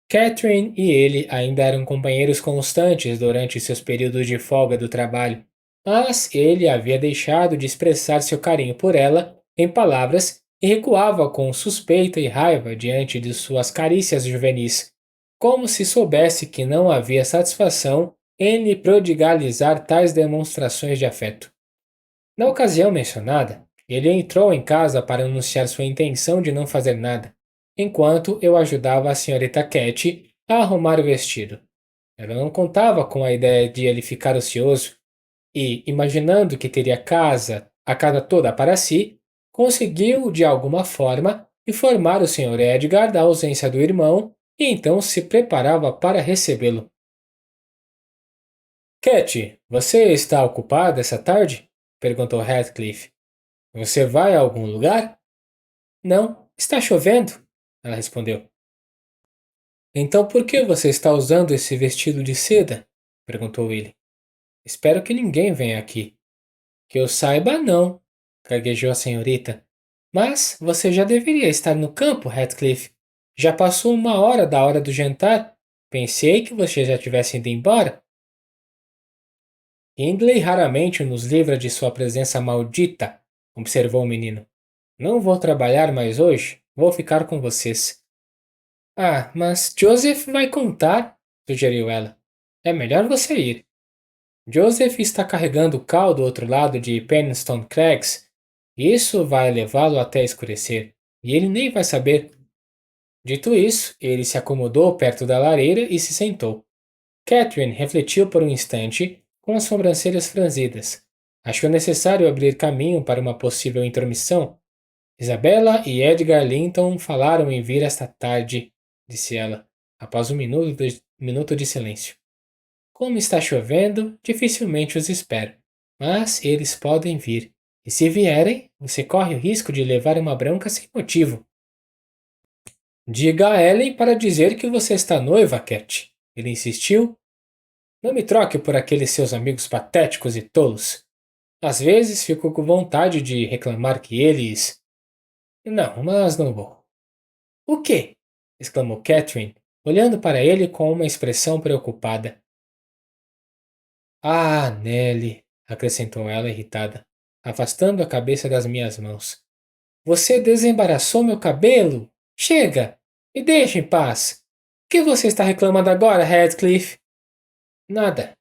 Catherine e ele ainda eram companheiros constantes durante seus períodos de folga do trabalho, mas ele havia deixado de expressar seu carinho por ela em palavras e recuava com suspeita e raiva diante de suas carícias juvenis, como se soubesse que não havia satisfação em lhe prodigalizar tais demonstrações de afeto. Na ocasião mencionada, ele entrou em casa para anunciar sua intenção de não fazer nada, enquanto eu ajudava a senhorita Cat a arrumar o vestido. Ela não contava com a ideia de ele ficar ocioso e, imaginando que teria a casa toda para si, conseguiu, de alguma forma, informar o Sr. Edgar da ausência do irmão e então se preparava para recebê-lo. Cat, você está ocupada essa tarde? Perguntou Radcliffe. Você vai a algum lugar? Não, está chovendo, ela respondeu. Então por que você está usando esse vestido de seda? Perguntou ele. Espero que ninguém venha aqui. Que eu saiba, não, gaguejou a senhorita. Mas você já deveria estar no campo, Radcliffe. Já passou 1 hora da hora do jantar. Pensei que você já tivesse ido embora. Hindley raramente nos livra de sua presença maldita, observou o menino. Não vou trabalhar mais hoje, vou ficar com vocês. Ah, mas Joseph vai contar, sugeriu ela. É melhor você ir. Joseph está carregando o cal do outro lado de Penistone Crags. Isso vai levá-lo até escurecer, e ele nem vai saber. Dito isso, ele se acomodou perto da lareira e se sentou. Catherine refletiu por um instante, com as sobrancelhas franzidas. Achou necessário abrir caminho para uma possível intromissão. Isabella e Edgar Linton falaram em vir esta tarde, disse ela, após um minuto de silêncio. Como está chovendo, dificilmente os espero, mas eles podem vir, e se vierem, você corre o risco de levar uma bronca sem motivo. Diga a Ellen para dizer que você está noiva, Cat. Ele insistiu. Não me troque por aqueles seus amigos patéticos e tolos. Às vezes fico com vontade de reclamar que eles. Não, mas não vou. O quê? Exclamou Catherine, olhando para ele com uma expressão preocupada. Ah, Nelly, acrescentou ela irritada, afastando a cabeça das minhas mãos. Você desembaraçou meu cabelo? Chega! Me deixe em paz! O que você está reclamando agora, Radcliffe? Nada.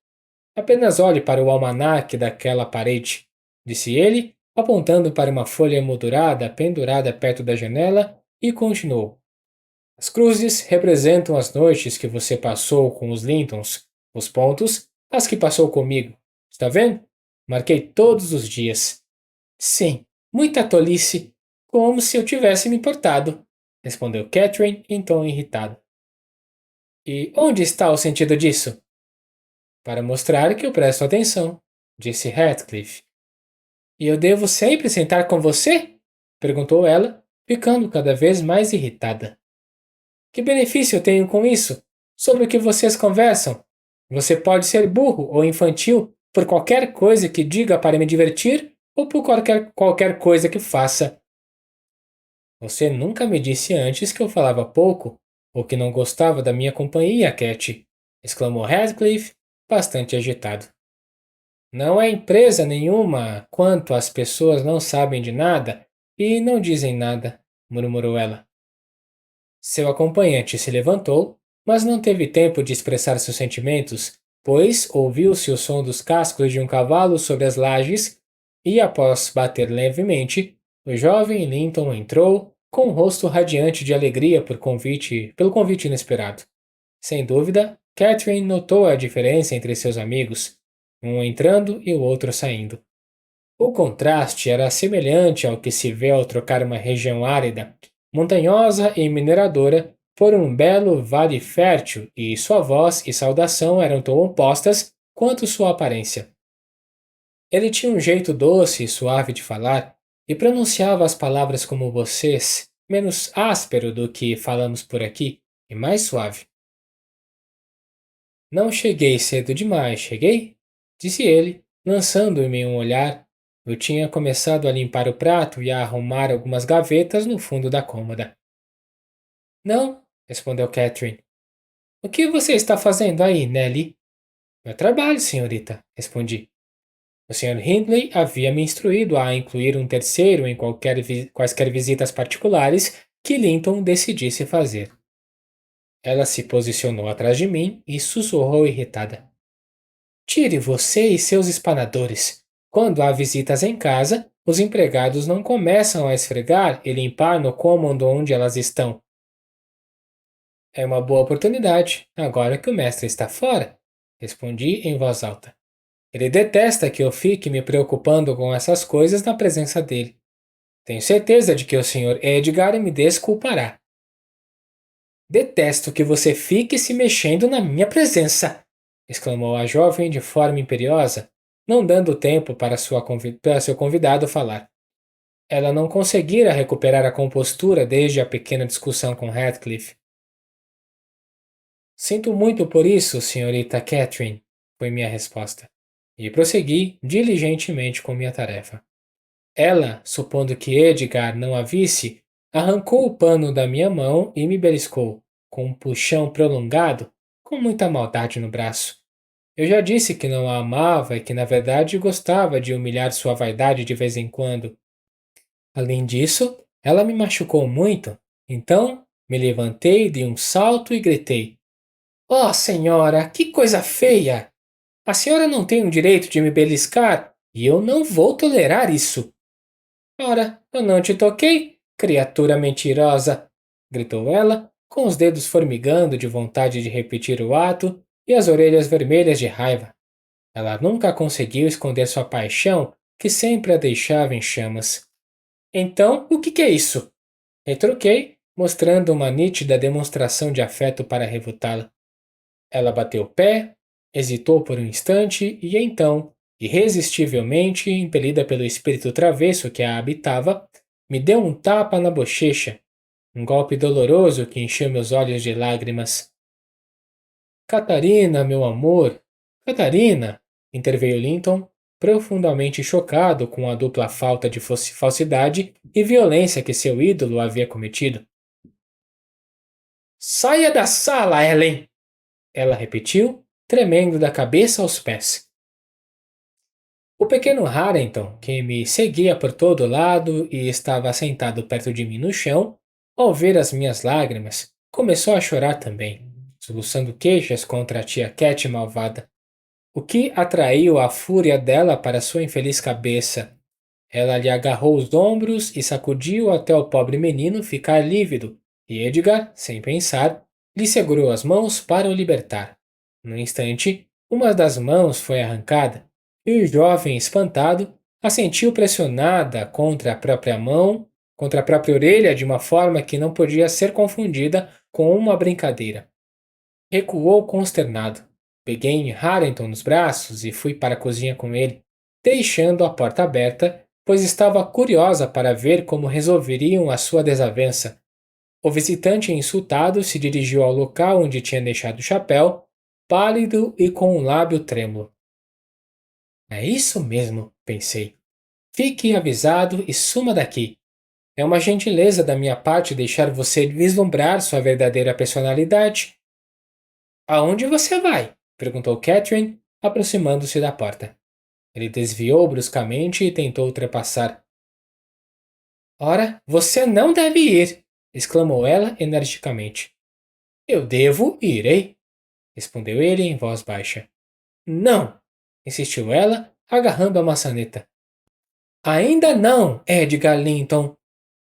Apenas olhe para o almanaque daquela parede, disse ele, apontando para uma folha emoldurada pendurada perto da janela, e continuou. As cruzes representam as noites que você passou com os Lintons, os pontos, as que passou comigo. Está vendo? Marquei todos os dias. Sim, muita tolice, como se eu tivesse me importado, respondeu Catherine em tom irritado. E onde está o sentido disso? Para mostrar que eu presto atenção, disse Heathcliff. E eu devo sempre sentar com você? Perguntou ela, ficando cada vez mais irritada. Que benefício eu tenho com isso? Sobre o que vocês conversam? Você pode ser burro ou infantil por qualquer coisa que diga para me divertir ou por qualquer coisa que faça. Você nunca me disse antes que eu falava pouco ou que não gostava da minha companhia, Cat, exclamou Heathcliff, bastante agitado. Não é empresa nenhuma quanto as pessoas não sabem de nada e não dizem nada, murmurou ela. Seu acompanhante se levantou, mas não teve tempo de expressar seus sentimentos, pois ouviu-se o som dos cascos de um cavalo sobre as lajes e, após bater levemente, o jovem Linton entrou com o rosto radiante de alegria pelo convite inesperado. Sem dúvida, Catherine notou a diferença entre seus amigos, um entrando e o outro saindo. O contraste era semelhante ao que se vê ao trocar uma região árida, montanhosa e mineradora por um belo vale fértil, e sua voz e saudação eram tão opostas quanto sua aparência. Ele tinha um jeito doce e suave de falar, e pronunciava as palavras como vocês, menos áspero do que falamos por aqui, e mais suave. Não cheguei cedo demais, cheguei? Disse ele, lançando-me um olhar. Eu tinha começado a limpar o prato e a arrumar algumas gavetas no fundo da cômoda. Não, respondeu Catherine. O que você está fazendo aí, Nellie? Meu trabalho, senhorita, respondi. O Sr. Hindley havia me instruído a incluir um terceiro em quaisquer visitas particulares que Linton decidisse fazer. Ela se posicionou atrás de mim e sussurrou irritada. Tire você e seus espanadores. Quando há visitas em casa, os empregados não começam a esfregar e limpar no cômodo onde elas estão. É uma boa oportunidade, agora que o mestre está fora, respondi em voz alta. Ele detesta que eu fique me preocupando com essas coisas na presença dele. Tenho certeza de que o Sr. Edgar me desculpará. Detesto que você fique se mexendo na minha presença, exclamou a jovem de forma imperiosa, não dando tempo para seu convidado falar. Ela não conseguira recuperar a compostura desde a pequena discussão com Heathcliff. Sinto muito por isso, senhorita Catherine, foi minha resposta, e prossegui diligentemente com minha tarefa. Ela, supondo que Edgar não a visse, arrancou o pano da minha mão e me beliscou, com um puxão prolongado, com muita maldade no braço. Eu já disse que não a amava e que, na verdade, gostava de humilhar sua vaidade de vez em quando. Além disso, ela me machucou muito, então me levantei de um salto e gritei: Oh, senhora, que coisa feia! A senhora não tem o direito de me beliscar e eu não vou tolerar isso. Ora, eu não te toquei, criatura mentirosa! Gritou ela, com os dedos formigando de vontade de repetir o ato e as orelhas vermelhas de raiva. Ela nunca conseguiu esconder sua paixão, que sempre a deixava em chamas. Então, o que é isso? Retruquei, mostrando uma nítida demonstração de afeto para revutá-la. Ela bateu o pé, hesitou por um instante e então, irresistivelmente, impelida pelo espírito travesso que a habitava, me deu um tapa na bochecha, um golpe doloroso que encheu meus olhos de lágrimas. Catarina, meu amor, Catarina, interveio Linton, profundamente chocado com a dupla falta de falsidade e violência que seu ídolo havia cometido. Saia da sala, Ellen! Ela repetiu, tremendo da cabeça aos pés. O pequeno Harrington, que me seguia por todo lado e estava sentado perto de mim no chão, ao ver as minhas lágrimas, começou a chorar também, soluçando queixas contra a tia Cat malvada, o que atraiu a fúria dela para sua infeliz cabeça. Ela lhe agarrou os ombros e sacudiu até o pobre menino ficar lívido, e Edgar, sem pensar, lhe segurou as mãos para o libertar. No instante, uma das mãos foi arrancada, e o jovem, espantado, a sentiu pressionada contra a própria mão, contra a própria orelha de uma forma que não podia ser confundida com uma brincadeira. Recuou consternado. Peguei em Harrington nos braços e fui para a cozinha com ele, deixando a porta aberta, pois estava curiosa para ver como resolveriam a sua desavença. O visitante insultado se dirigiu ao local onde tinha deixado o chapéu, pálido e com um lábio trêmulo. É isso mesmo, pensei. Fique avisado e suma daqui. É uma gentileza da minha parte deixar você vislumbrar sua verdadeira personalidade. Aonde você vai? Perguntou Catherine, aproximando-se da porta. Ele desviou bruscamente e tentou ultrapassar. Ora, você não deve ir! Exclamou ela energicamente. Eu devo e irei, respondeu ele em voz baixa. Não! Insistiu ela, agarrando a maçaneta. Ainda não, Edgar Linton.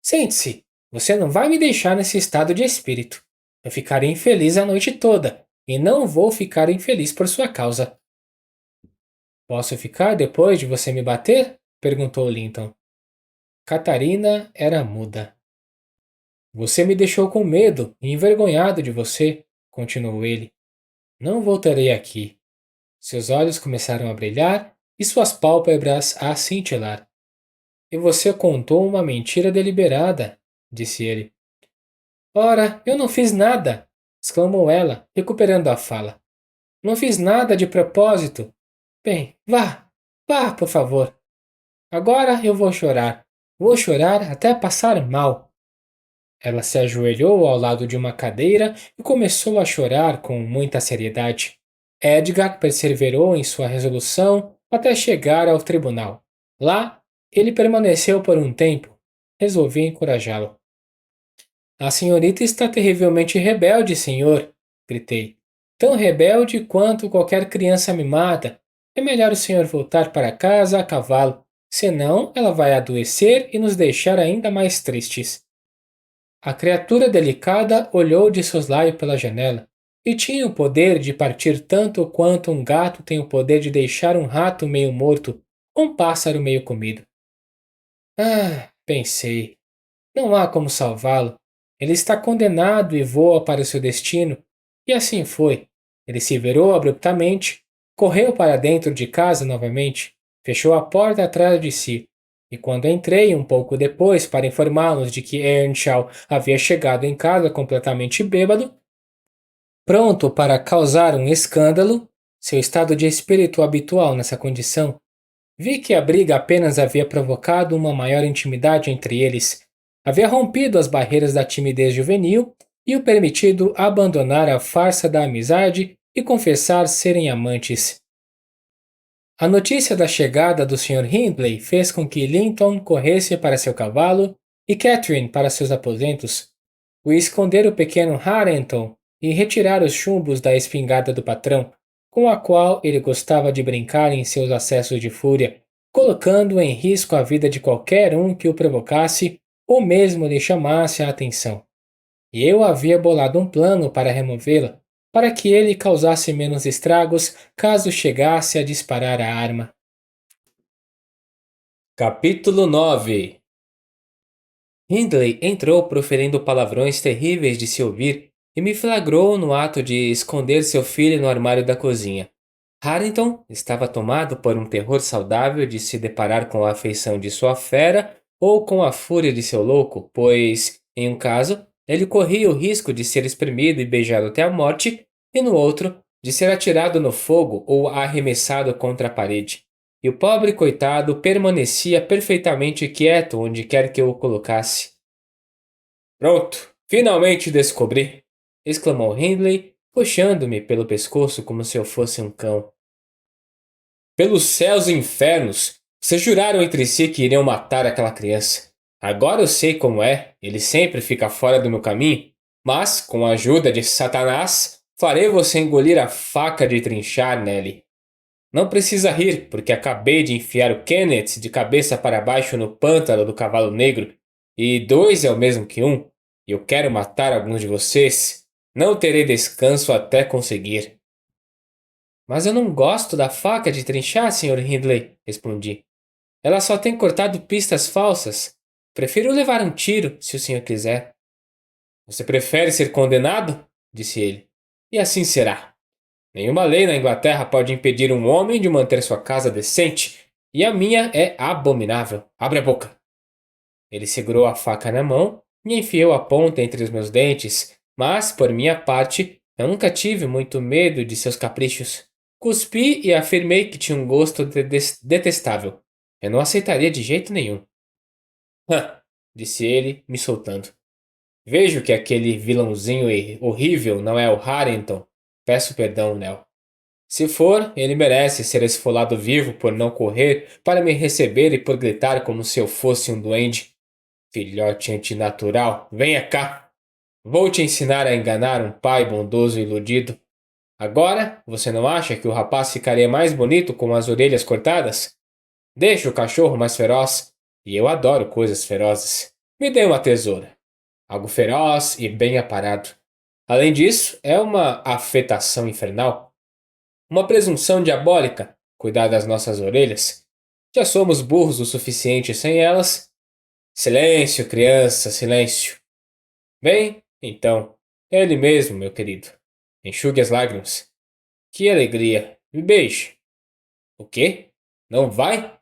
Sente-se. Você não vai me deixar nesse estado de espírito. Eu ficarei infeliz a noite toda, e não vou ficar infeliz por sua causa. Posso ficar depois de você me bater? Perguntou Linton. Catarina era muda. Você me deixou com medo e envergonhado de você, continuou ele. Não voltarei aqui. Seus olhos começaram a brilhar e suas pálpebras a cintilar. E você contou uma mentira deliberada, disse ele. Ora, eu não fiz nada, exclamou ela, recuperando a fala. Não fiz nada de propósito. Bem, vá, vá, por favor. Agora eu vou chorar. Vou chorar até passar mal. Ela se ajoelhou ao lado de uma cadeira e começou a chorar com muita seriedade. Edgar perseverou em sua resolução até chegar ao tribunal. Lá, ele permaneceu por um tempo. Resolvi encorajá-lo. A senhorita está terrivelmente rebelde, senhor, gritei. Tão rebelde quanto qualquer criança mimada. É melhor o senhor voltar para casa a cavalo, senão ela vai adoecer e nos deixar ainda mais tristes. A criatura delicada olhou de soslaio pela janela, e tinha o poder de partir tanto quanto um gato tem o poder de deixar um rato meio morto ou um pássaro meio comido. Ah, pensei, não há como salvá-lo. Ele está condenado e voa para o seu destino. E assim foi. Ele se virou abruptamente, correu para dentro de casa novamente, fechou a porta atrás de si. E quando entrei um pouco depois para informá-los de que Earnshaw havia chegado em casa completamente bêbado, pronto para causar um escândalo, seu estado de espírito habitual nessa condição, vi que a briga apenas havia provocado uma maior intimidade entre eles, havia rompido as barreiras da timidez juvenil e o permitido abandonar a farsa da amizade e confessar serem amantes. A notícia da chegada do Sr. Hindley fez com que Linton corresse para seu cavalo e Catherine para seus aposentos, o esconder o pequeno Harrington e retirar os chumbos da espingarda do patrão, com a qual ele gostava de brincar em seus acessos de fúria, colocando em risco a vida de qualquer um que o provocasse ou mesmo lhe chamasse a atenção. E eu havia bolado um plano para removê-la, para que ele causasse menos estragos caso chegasse a disparar a arma. Capítulo 9. Hindley entrou proferindo palavrões terríveis de se ouvir e me flagrou no ato de esconder seu filho no armário da cozinha. Harrington estava tomado por um terror saudável de se deparar com a afeição de sua fera ou com a fúria de seu louco, pois, em um caso, ele corria o risco de ser espremido e beijado até a morte, e no outro, de ser atirado no fogo ou arremessado contra a parede. E o pobre coitado permanecia perfeitamente quieto onde quer que eu o colocasse. Pronto, finalmente descobri! Exclamou Hindley, puxando-me pelo pescoço como se eu fosse um cão. Pelos céus e infernos! Vocês juraram entre si que iriam matar aquela criança. Agora eu sei como é, ele sempre fica fora do meu caminho, mas, com a ajuda de Satanás, farei você engolir a faca de trinchar, Nelly. Não precisa rir, porque acabei de enfiar o Kenneth de cabeça para baixo no pântano do cavalo negro, e 2 é o mesmo que 1, e eu quero matar alguns de vocês. Não terei descanso até conseguir. Mas eu não gosto da faca de trinchar, Sr. Hindley, respondi. Ela só tem cortado pistas falsas. Prefiro levar um tiro, se o senhor quiser. Você prefere ser condenado? Disse ele. E assim será. Nenhuma lei na Inglaterra pode impedir um homem de manter sua casa decente, e a minha é abominável. Abre a boca. Ele segurou a faca na mão e enfiou a ponta entre os meus dentes, mas, por minha parte, eu nunca tive muito medo de seus caprichos. Cuspi e afirmei que tinha um gosto detestável. Eu não aceitaria de jeito nenhum. Hã, disse ele, me soltando. Vejo que aquele vilãozinho horrível não é o Harrington. Peço perdão, Nell. Se for, ele merece ser esfolado vivo por não correr para me receber e por gritar como se eu fosse um duende. Filhote antinatural, venha cá. Vou te ensinar a enganar um pai bondoso e iludido. Agora, você não acha que o rapaz ficaria mais bonito com as orelhas cortadas? Deixe o cachorro mais feroz, e eu adoro coisas ferozes. Me dê uma tesoura. Algo feroz e bem aparado. Além disso, é uma afetação infernal. Uma presunção diabólica, cuidar das nossas orelhas. Já somos burros o suficiente sem elas. Silêncio, criança, silêncio. Bem, então, é ele mesmo, meu querido. Enxugue as lágrimas. Que alegria. Me beije. O quê? Não vai?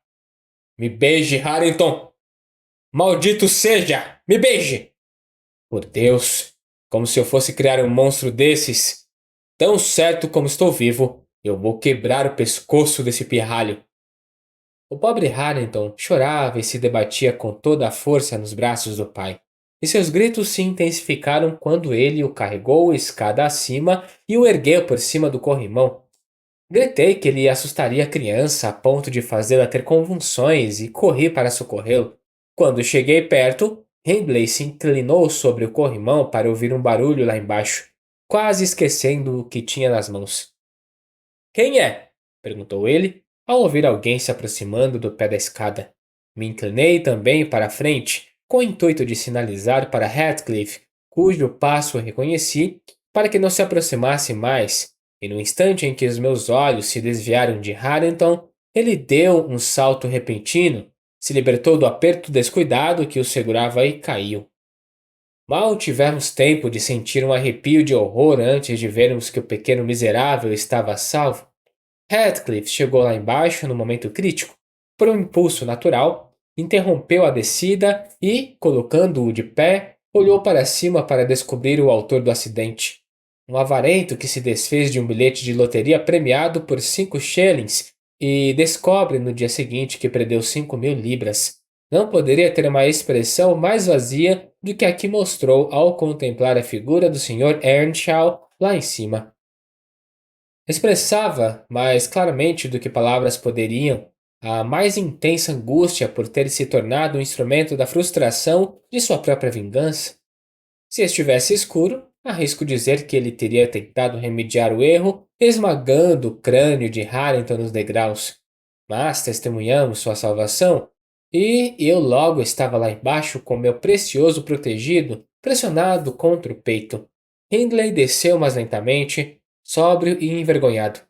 Me beije, Harrington! Maldito seja! Me beije! Por Deus! Como se eu fosse criar um monstro desses! Tão certo como estou vivo, eu vou quebrar o pescoço desse pirralho. O pobre Harrington chorava e se debatia com toda a força nos braços do pai. E seus gritos se intensificaram quando ele o carregou escada acima e o ergueu por cima do corrimão. Gritei que ele assustaria a criança a ponto de fazê-la ter convulsões e corri para socorrê-lo. Quando cheguei perto, Hindley se inclinou sobre o corrimão para ouvir um barulho lá embaixo, quase esquecendo o que tinha nas mãos. Quem é? Perguntou ele, ao ouvir alguém se aproximando do pé da escada. Me inclinei também para a frente, com o intuito de sinalizar para Heathcliff, cujo passo reconheci, para que não se aproximasse mais, e no instante em que os meus olhos se desviaram de Harrington, ele deu um salto repentino, se libertou do aperto descuidado que o segurava e caiu. Mal tivemos tempo de sentir um arrepio de horror antes de vermos que o pequeno miserável estava a salvo. Heathcliff chegou lá embaixo no momento crítico. Por um impulso natural, interrompeu a descida e, colocando-o de pé, olhou para cima para descobrir o autor do acidente. Um avarento que se desfez de um bilhete de loteria premiado por 5 shillings e descobre no dia seguinte que perdeu 5.000 libras. Não poderia ter uma expressão mais vazia do que a que mostrou ao contemplar a figura do Sr. Earnshaw lá em cima. Expressava, mais claramente do que palavras poderiam, a mais intensa angústia por ter se tornado um instrumento da frustração de sua própria vingança. Se estivesse escuro, arrisco dizer que ele teria tentado remediar o erro, esmagando o crânio de Harrington nos degraus. Mas testemunhamos sua salvação, e eu logo estava lá embaixo com meu precioso protegido pressionado contra o peito. Hindley desceu mais lentamente, sóbrio e envergonhado.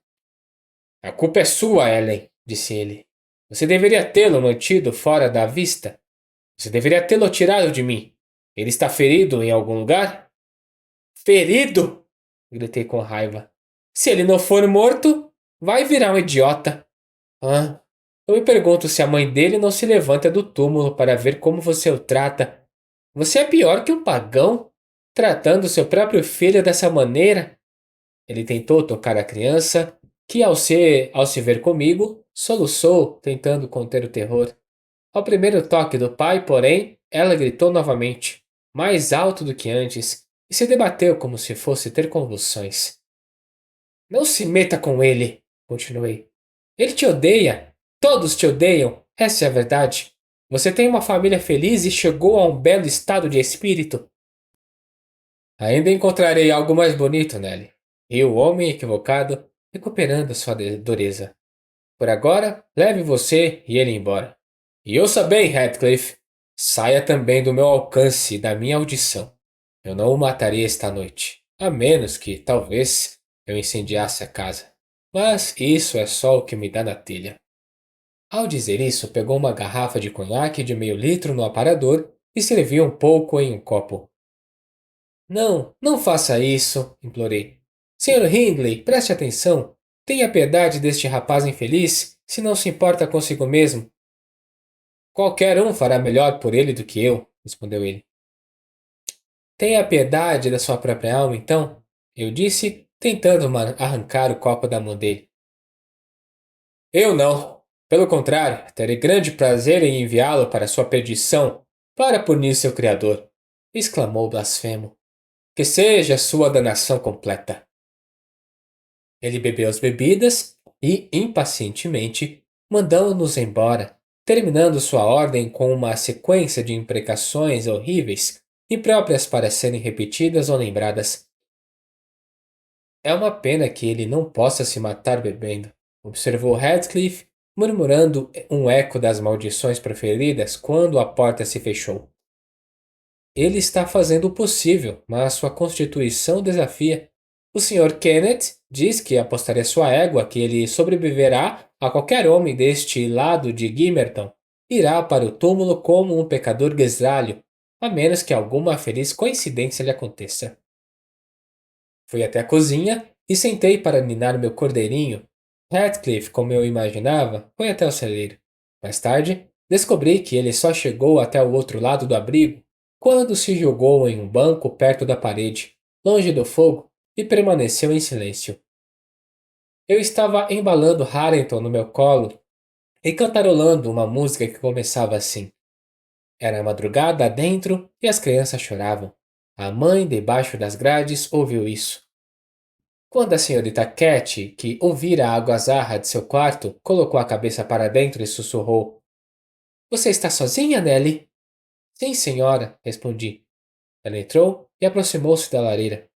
A culpa é sua, Ellen, disse ele. Você deveria tê-lo mantido fora da vista. Você deveria tê-lo tirado de mim. Ele está ferido em algum lugar? Ferido? Gritei com raiva. Se ele não for morto, vai virar um idiota. Ah, eu me pergunto se a mãe dele não se levanta do túmulo para ver como você o trata. Você é pior que um pagão, tratando seu próprio filho dessa maneira. Ele tentou tocar a criança, que ao se ver comigo, soluçou, tentando conter o terror. Ao primeiro toque do pai, porém, ela gritou novamente, mais alto do que antes, e se debateu como se fosse ter convulsões. Não se meta com ele, continuei. Ele te odeia. Todos te odeiam. Essa é a verdade. Você tem uma família feliz e chegou a um belo estado de espírito. Ainda encontrarei algo mais bonito, Nelly. E o homem equivocado, recuperando sua dureza. Por agora, leve você e ele embora. E ouça bem, Radcliffe. Saia também do meu alcance e da minha audição. Eu não o mataria esta noite, a menos que, talvez, eu incendiasse a casa. Mas isso é só o que me dá na telha. Ao dizer isso, pegou uma garrafa de conhaque de meio litro no aparador e serviu um pouco em um copo. Não, não faça isso, implorei. Senhor Hindley, preste atenção. Tenha piedade deste rapaz infeliz, se não se importa consigo mesmo. Qualquer um fará melhor por ele do que eu, respondeu ele. Tenha piedade da sua própria alma, então, eu disse, tentando arrancar o copo da mão dele. Eu não. Pelo contrário, terei grande prazer em enviá-lo para sua perdição, para punir seu criador, exclamou o blasfemo. Que seja sua danação completa. Ele bebeu as bebidas e, impacientemente, mandou-nos embora, terminando sua ordem com uma sequência de imprecações horríveis, impróprias para serem repetidas ou lembradas. É uma pena que ele não possa se matar bebendo, observou Radcliffe, murmurando um eco das maldições proferidas quando a porta se fechou. Ele está fazendo o possível, mas sua constituição desafia. O Sr. Kenneth diz que apostaria sua égua que ele sobreviverá a qualquer homem deste lado de Gimmerton. Irá para o túmulo como um pecador guesralho, a menos que alguma feliz coincidência lhe aconteça. Fui até a cozinha e sentei para ninar meu cordeirinho. Radcliffe, como eu imaginava, foi até o celeiro. Mais tarde, descobri que ele só chegou até o outro lado do abrigo quando se jogou em um banco perto da parede, longe do fogo, e permaneceu em silêncio. Eu estava embalando Harrington no meu colo e cantarolando uma música que começava assim. Era madrugada adentro e as crianças choravam. A mãe, debaixo das grades, ouviu isso. Quando a senhorita Cat, que ouvira a algazarra de seu quarto, colocou a cabeça para dentro e sussurrou: Você está sozinha, Nelly? Sim, senhora, respondi. Ela entrou e aproximou-se da lareira.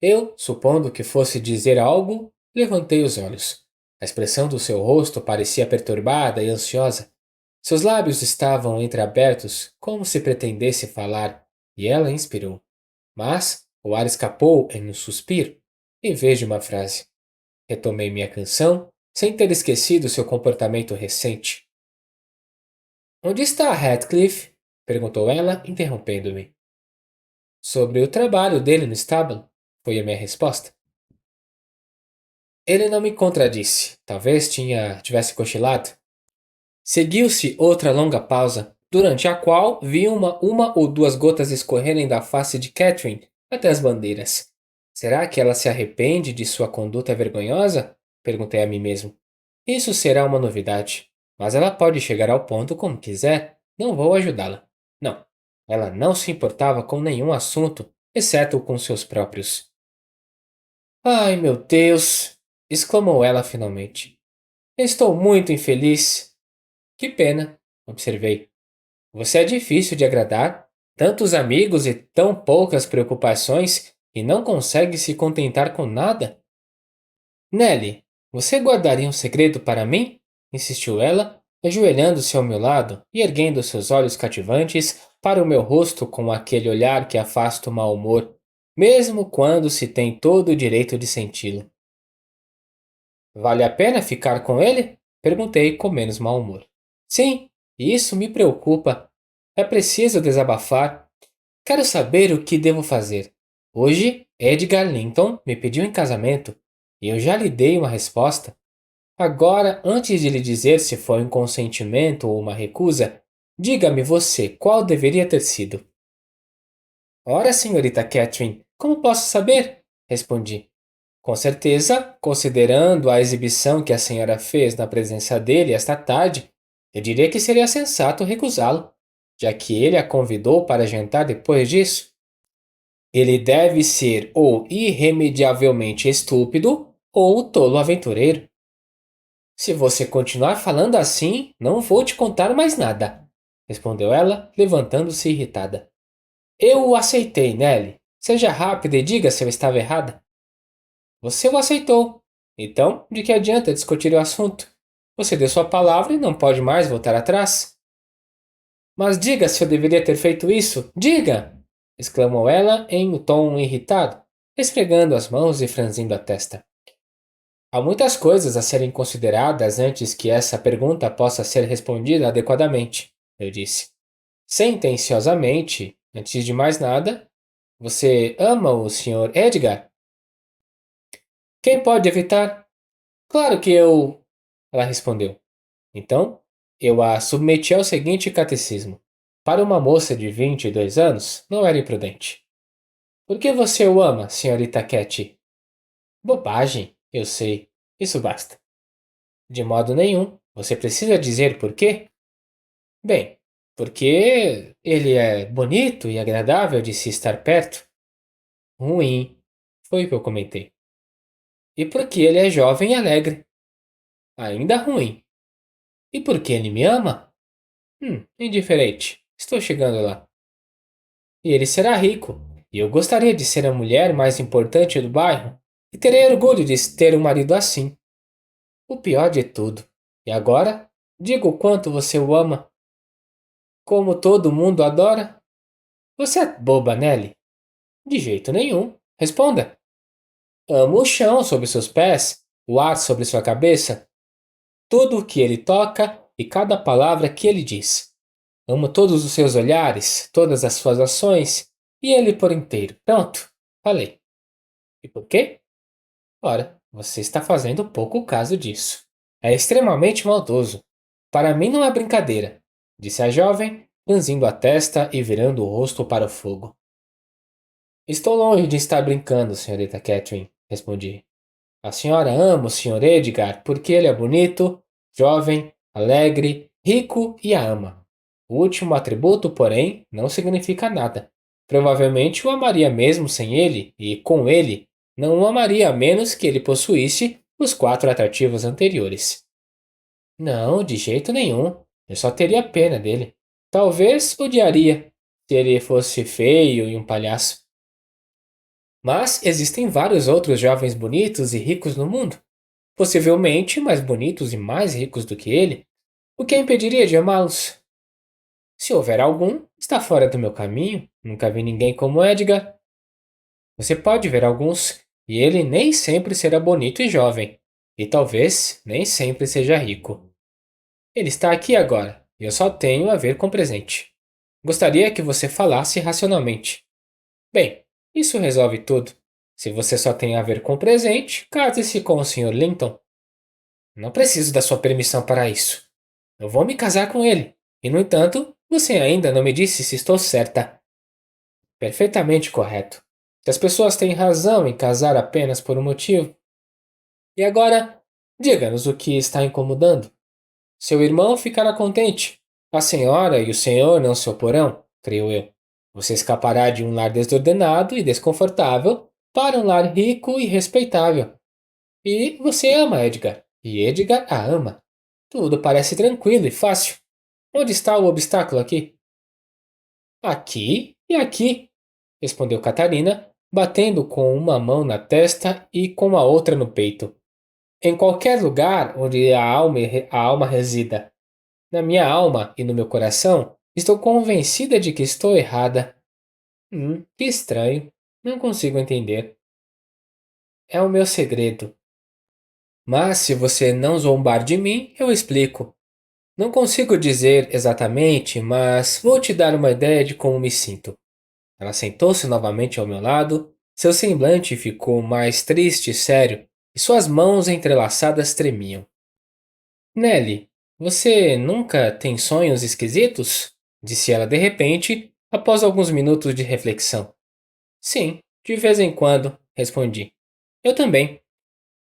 Eu, supondo que fosse dizer algo, levantei os olhos. A expressão do seu rosto parecia perturbada e ansiosa. Seus lábios estavam entreabertos, como se pretendesse falar, e ela inspirou. Mas o ar escapou em um suspiro, em vez de uma frase. Retomei minha canção, sem ter esquecido seu comportamento recente. Onde está Radcliffe? Perguntou ela, interrompendo-me. Sobre o trabalho dele no estábulo, foi a minha resposta. Ele não me contradisse. Talvez tivesse cochilado. Seguiu-se outra longa pausa, durante a qual vi uma ou duas gotas escorrerem da face de Catherine até as bandeiras. Será que ela se arrepende de sua conduta vergonhosa? Perguntei a mim mesmo. Isso será uma novidade, mas ela pode chegar ao ponto como quiser. Não vou ajudá-la. Não, ela não se importava com nenhum assunto, exceto com seus próprios. Ai, meu Deus! Exclamou ela finalmente. Estou muito infeliz. Que pena, observei. Você é difícil de agradar, tantos amigos e tão poucas preocupações, e não consegue se contentar com nada? Nelly, você guardaria um segredo para mim? Insistiu ela, ajoelhando-se ao meu lado e erguendo seus olhos cativantes para o meu rosto com aquele olhar que afasta o mau humor, mesmo quando se tem todo o direito de senti-lo. Vale a pena ficar com ele? Perguntei com menos mau humor. Sim, isso me preocupa. É preciso desabafar. Quero saber o que devo fazer. Hoje, Edgar Linton me pediu em casamento e eu já lhe dei uma resposta. Agora, antes de lhe dizer se foi um consentimento ou uma recusa, diga-me você qual deveria ter sido. Ora, senhorita Catherine, como posso saber? Respondi. Com certeza, considerando a exibição que a senhora fez na presença dele esta tarde, eu diria que seria sensato recusá-lo, já que ele a convidou para jantar depois disso. Ele deve ser ou irremediavelmente estúpido ou tolo aventureiro. Se você continuar falando assim, não vou te contar mais nada, respondeu ela, levantando-se irritada. Eu o aceitei, Nelly. Seja rápida e diga se eu estava errada. Você o aceitou. Então, de que adianta discutir o assunto? Você deu sua palavra e não pode mais voltar atrás. Mas diga se eu deveria ter feito isso! Diga! Exclamou ela em um tom irritado, esfregando as mãos e franzindo a testa. Há muitas coisas a serem consideradas antes que essa pergunta possa ser respondida adequadamente, eu disse. Sentenciosamente, antes de mais nada, você ama o Sr. Edgar? Quem pode evitar? Claro que eu. Ela respondeu. Então, eu a submeti ao seguinte catecismo. Para uma moça de 22 anos, não era imprudente. Por que você o ama, senhorita Cat? Bobagem, eu sei. Isso basta. De modo nenhum. Você precisa dizer por quê? Bem, porque ele é bonito e agradável de se estar perto. Ruim, foi o que eu comentei. E porque ele é jovem e alegre. Ainda ruim. E porque ele me ama? Indiferente. Estou chegando lá. E ele será rico. E eu gostaria de ser a mulher mais importante do bairro. E terei orgulho de ter um marido assim. O pior de tudo. E agora? Diga o quanto você o ama. Como todo mundo adora? Você é boba, Nelly? De jeito nenhum. Responda. Amo o chão sob seus pés, o ar sobre sua cabeça, tudo o que ele toca e cada palavra que ele diz. Amo todos os seus olhares, todas as suas ações e ele por inteiro. Pronto, falei. E por quê? Ora, você está fazendo pouco caso disso. É extremamente maldoso. Para mim não é brincadeira, disse a jovem, franzindo a testa e virando o rosto para o fogo. Estou longe de estar brincando, senhorita Catherine, respondi. A senhora ama o Sr. Edgar porque ele é bonito, jovem, alegre, rico e a ama. O último atributo, porém, não significa nada. Provavelmente o amaria mesmo sem ele, e com ele, não o amaria a menos que ele possuísse os 4 atrativos anteriores. Não, de jeito nenhum. Eu só teria pena dele. Talvez odiaria, se ele fosse feio e um palhaço. Mas existem vários outros jovens bonitos e ricos no mundo, possivelmente mais bonitos e mais ricos do que ele, o que a impediria de amá-los? Se houver algum, está fora do meu caminho, nunca vi ninguém como Edgar. Você pode ver alguns, e ele nem sempre será bonito e jovem, e talvez nem sempre seja rico. Ele está aqui agora, e eu só tenho a ver com o presente. Gostaria que você falasse racionalmente. Bem, isso resolve tudo. Se você só tem a ver com o presente, case-se com o Sr. Linton. Não preciso da sua permissão para isso. Eu vou me casar com ele. E, no entanto, você ainda não me disse se estou certa. Perfeitamente correto. Se as pessoas têm razão em casar apenas por um motivo. E agora, diga-nos o que está incomodando. Seu irmão ficará contente. A senhora e o senhor não se oporão, creio eu. Você escapará de um lar desordenado e desconfortável para um lar rico e respeitável. E você ama Edgar, e Edgar a ama. Tudo parece tranquilo e fácil. Onde está o obstáculo aqui? Aqui e aqui, respondeu Catarina, batendo com uma mão na testa e com a outra no peito. Em qualquer lugar onde a alma resida. Na minha alma e no meu coração, estou convencida de que estou errada. Que estranho. Não consigo entender. É o meu segredo. Mas se você não zombar de mim, eu explico. Não consigo dizer exatamente, mas vou te dar uma ideia de como me sinto. Ela sentou-se novamente ao meu lado, seu semblante ficou mais triste e sério, e suas mãos entrelaçadas tremiam. Nelly, você nunca tem sonhos esquisitos? Disse ela de repente, após alguns minutos de reflexão. Sim, de vez em quando, respondi. Eu também.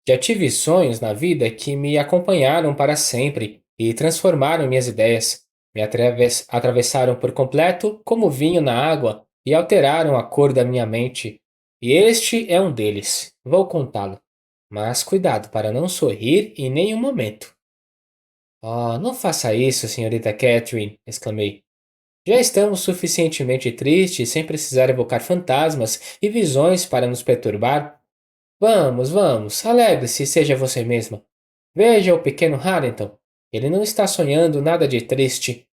Já tive sonhos na vida que me acompanharam para sempre e transformaram minhas ideias, me atravessaram por completo como vinho na água e alteraram a cor da minha mente. E este é um deles. Vou contá-lo. Mas cuidado para não sorrir em nenhum momento. Oh, não faça isso, senhorita Catherine, exclamei. Já estamos suficientemente tristes sem precisar evocar fantasmas e visões para nos perturbar. Vamos, vamos, alegre-se e seja você mesma. Veja o pequeno Harrington. Ele não está sonhando nada de triste.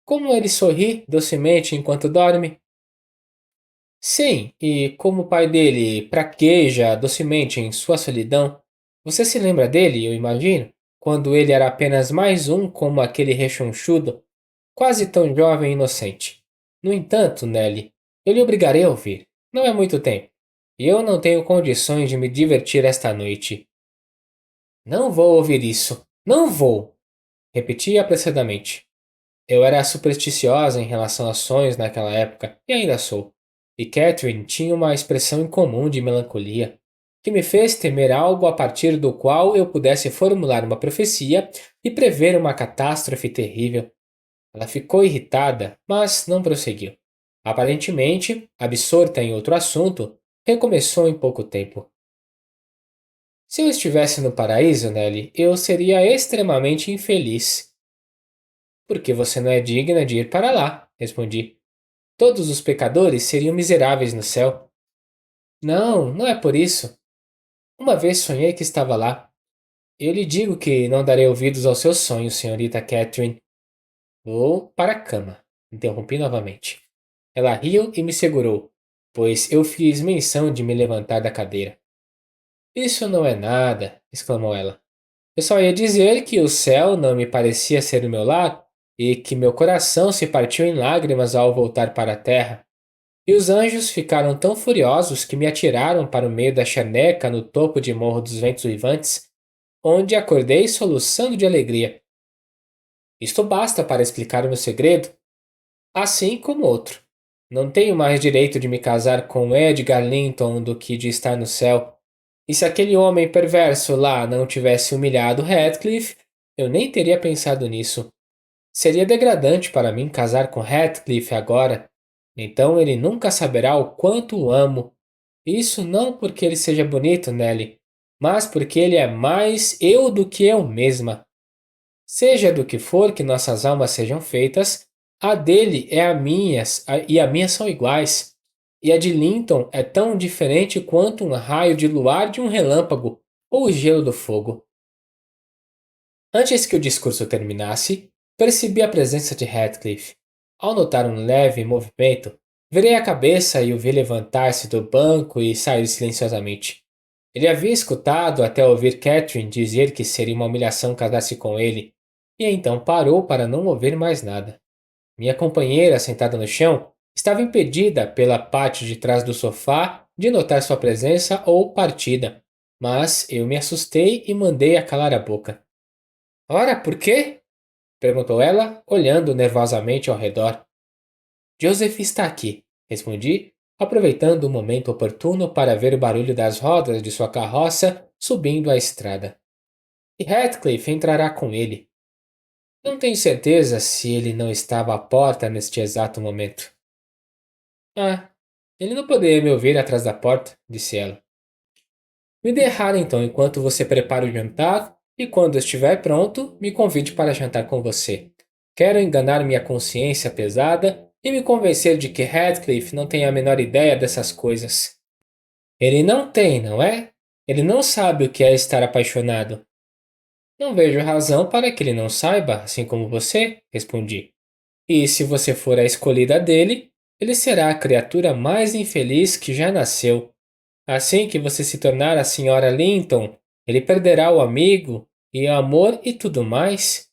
Como ele sorri docemente enquanto dorme. Sim, e como o pai dele praqueja docemente em sua solidão. Você se lembra dele, eu imagino? Quando ele era apenas mais um como aquele rechonchudo, quase tão jovem e inocente. No entanto, Nelly, eu lhe obrigarei a ouvir. Não é muito tempo. E eu não tenho condições de me divertir esta noite. Não vou ouvir isso. Não vou! Repeti apressadamente. Eu era supersticiosa em relação a sonhos naquela época, e ainda sou. E Catherine tinha uma expressão incomum de melancolia, que me fez temer algo a partir do qual eu pudesse formular uma profecia e prever uma catástrofe terrível. Ela ficou irritada, mas não prosseguiu. Aparentemente, absorta em outro assunto, recomeçou em pouco tempo. Se eu estivesse no paraíso, Nelly, eu seria extremamente infeliz. Porque você não é digna de ir para lá, respondi. Todos os pecadores seriam miseráveis no céu. Não, não é por isso. Uma vez sonhei que estava lá. Eu lhe digo que não darei ouvidos aos seus sonhos, senhorita Catherine. Vou para a cama, interrompi novamente. Ela riu e me segurou, pois eu fiz menção de me levantar da cadeira. Isso não é nada, exclamou ela. Eu só ia dizer que o céu não me parecia ser o meu lar e que meu coração se partiu em lágrimas ao voltar para a terra. E os anjos ficaram tão furiosos que me atiraram para o meio da charneca no topo de Morro dos Ventos Uivantes, onde acordei soluçando de alegria. Isto basta para explicar o meu segredo, assim como outro. Não tenho mais direito de me casar com Edgar Linton do que de estar no céu. E se aquele homem perverso lá não tivesse humilhado Heathcliff, eu nem teria pensado nisso. Seria degradante para mim casar com Heathcliff agora. Então ele nunca saberá o quanto o amo. Isso não porque ele seja bonito, Nelly, mas porque ele é mais eu do que eu mesma. Seja do que for que nossas almas sejam feitas, a dele é a minha e a minha são iguais. E a de Linton é tão diferente quanto um raio de luar de um relâmpago ou o gelo do fogo. Antes que o discurso terminasse, percebi a presença de Heathcliff. Ao notar um leve movimento, virei a cabeça e o vi levantar-se do banco e sair silenciosamente. Ele havia escutado até ouvir Catherine dizer que seria uma humilhação casar-se com ele, e então parou para não ouvir mais nada. Minha companheira, sentada no chão, estava impedida pela parte de trás do sofá de notar sua presença ou partida, mas eu me assustei e mandei a calar a boca. Ora, por quê? Perguntou ela, olhando nervosamente ao redor. Joseph está aqui, respondi, aproveitando o momento oportuno para ver o barulho das rodas de sua carroça subindo a estrada. E Heathcliff entrará com ele. Não tenho certeza se ele não estava à porta neste exato momento. Ah, ele não poderia me ouvir atrás da porta, disse ela. Me dê então enquanto você prepara o jantar e quando estiver pronto, me convide para jantar com você. Quero enganar minha consciência pesada e me convencer de que Radcliffe não tem a menor ideia dessas coisas. Ele não tem, não é? Ele não sabe o que é estar apaixonado. Não vejo razão para que ele não saiba, assim como você, respondi. E se você for a escolhida dele, ele será a criatura mais infeliz que já nasceu. Assim que você se tornar a senhora Linton, ele perderá o amigo e o amor e tudo mais.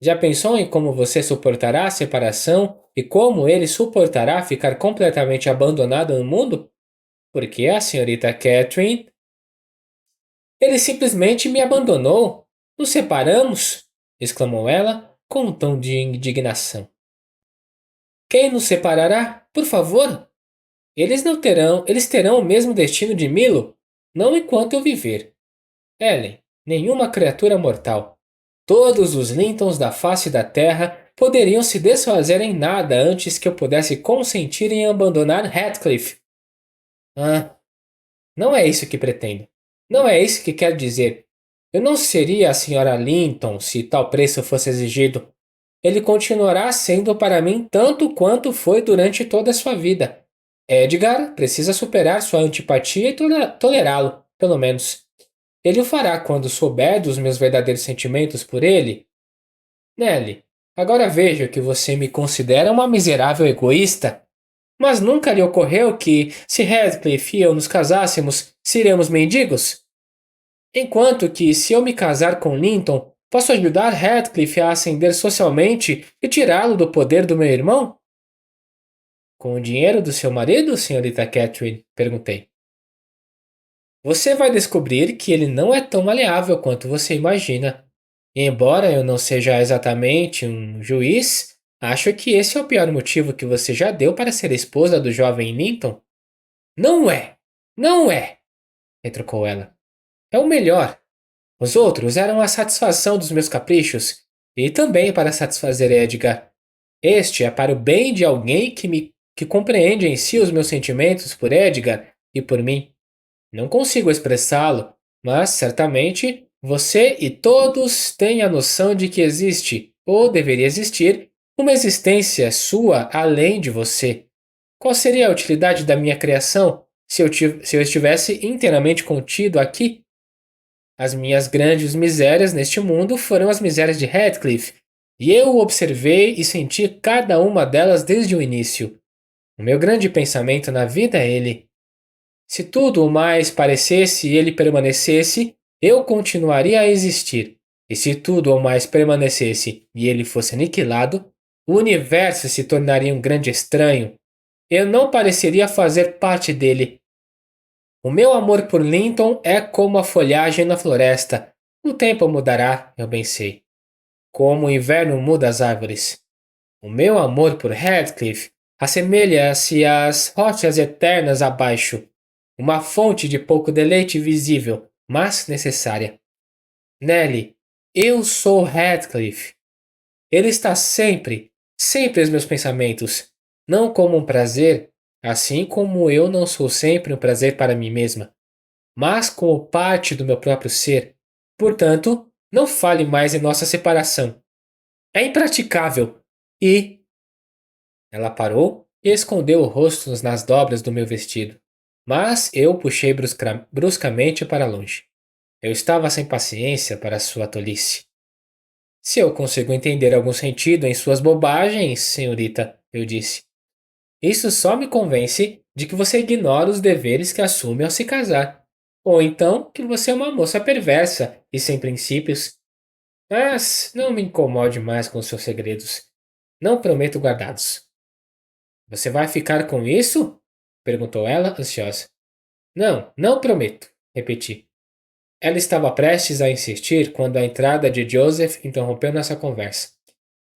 Já pensou em como você suportará a separação e como ele suportará ficar completamente abandonado no mundo? Porque a senhorita Catherine. Ele simplesmente me abandonou. Nos separamos, exclamou ela com um tom de indignação. Quem nos separará? Por favor? Eles terão o mesmo destino de Milo, não enquanto eu viver. Ellen, nenhuma criatura mortal. Todos os Lintons da face da terra poderiam se desfazer em nada antes que eu pudesse consentir em abandonar Heathcliff. Ah, não é isso que pretendo. Não é isso que quero dizer. Eu não seria a senhora Linton se tal preço fosse exigido. Ele continuará sendo para mim tanto quanto foi durante toda a sua vida. Edgar precisa superar sua antipatia e tolerá-lo. pelo menos. Ele o fará quando souber dos meus verdadeiros sentimentos por ele. Nelly, agora vejo que você me considera uma miserável egoísta. Mas nunca lhe ocorreu que, se Heathcliff e eu nos casássemos, seríamos mendigos? Enquanto que, se eu me casar com Linton, posso ajudar Heathcliff a ascender socialmente e tirá-lo do poder do meu irmão? Com o dinheiro do seu marido, senhorita Catherine? Perguntei. Você vai descobrir que ele não é tão maleável quanto você imagina. E embora eu não seja exatamente um juiz, acho que esse é o pior motivo que você já deu para ser esposa do jovem Linton. Não é! Não é! Retrucou ela. É o melhor. Os outros eram a satisfação dos meus caprichos, e também para satisfazer Edgar. Este é para o bem de alguém que compreende em si os meus sentimentos por Edgar e por mim. Não consigo expressá-lo, mas certamente você e todos têm a noção de que existe, ou deveria existir, uma existência sua além de você. Qual seria a utilidade da minha criação se eu estivesse inteiramente contido aqui? As minhas grandes misérias neste mundo foram as misérias de Heathcliff, e eu observei e senti cada uma delas desde o início. O meu grande pensamento na vida é ele. Se tudo o mais parecesse e ele permanecesse, eu continuaria a existir. E se tudo o mais permanecesse e ele fosse aniquilado, o universo se tornaria um grande estranho. Eu não pareceria fazer parte dele. O meu amor por Linton é como a folhagem na floresta. O tempo mudará, eu bem sei. Como o inverno muda as árvores. O meu amor por Heathcliff assemelha-se às rochas eternas abaixo. Uma fonte de pouco deleite visível, mas necessária. Nelly, eu sou Heathcliff. Ele está sempre, sempre em meus pensamentos, não como um prazer, assim como eu não sou sempre um prazer para mim mesma, mas como parte do meu próprio ser. Portanto, não fale mais em nossa separação. É impraticável. E ela parou e escondeu o rosto nas dobras do meu vestido. Mas eu puxei bruscamente para longe. Eu estava sem paciência para sua tolice. Se eu consigo entender algum sentido em suas bobagens, senhorita, eu disse. Isso só me convence de que você ignora os deveres que assume ao se casar. Ou então que você é uma moça perversa e sem princípios. Mas não me incomode mais com seus segredos. Não prometo guardá-los. Você vai ficar com isso? Perguntou ela, ansiosa. Não, não prometo, repeti. Ela estava prestes a insistir quando a entrada de Joseph interrompeu nossa conversa.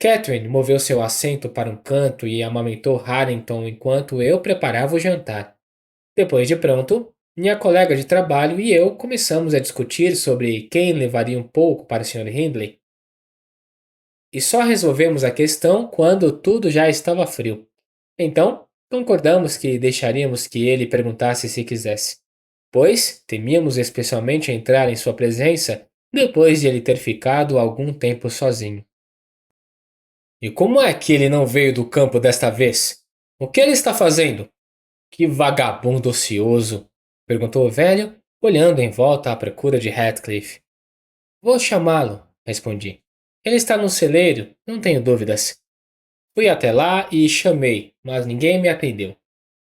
Catherine moveu seu assento para um canto e amamentou Harrington enquanto eu preparava o jantar. Depois de pronto, minha colega de trabalho e eu começamos a discutir sobre quem levaria um pouco para o Sr. Hindley. E só resolvemos a questão quando tudo já estava frio. Então, concordamos que deixaríamos que ele perguntasse se quisesse, pois temíamos especialmente entrar em sua presença depois de ele ter ficado algum tempo sozinho. E como é que ele não veio do campo desta vez? O que ele está fazendo? Que vagabundo ocioso! Perguntou o velho, olhando em volta à procura de Heathcliff. Vou chamá-lo, respondi. Ele está no celeiro, não tenho dúvidas. Fui até lá e chamei, mas ninguém me atendeu.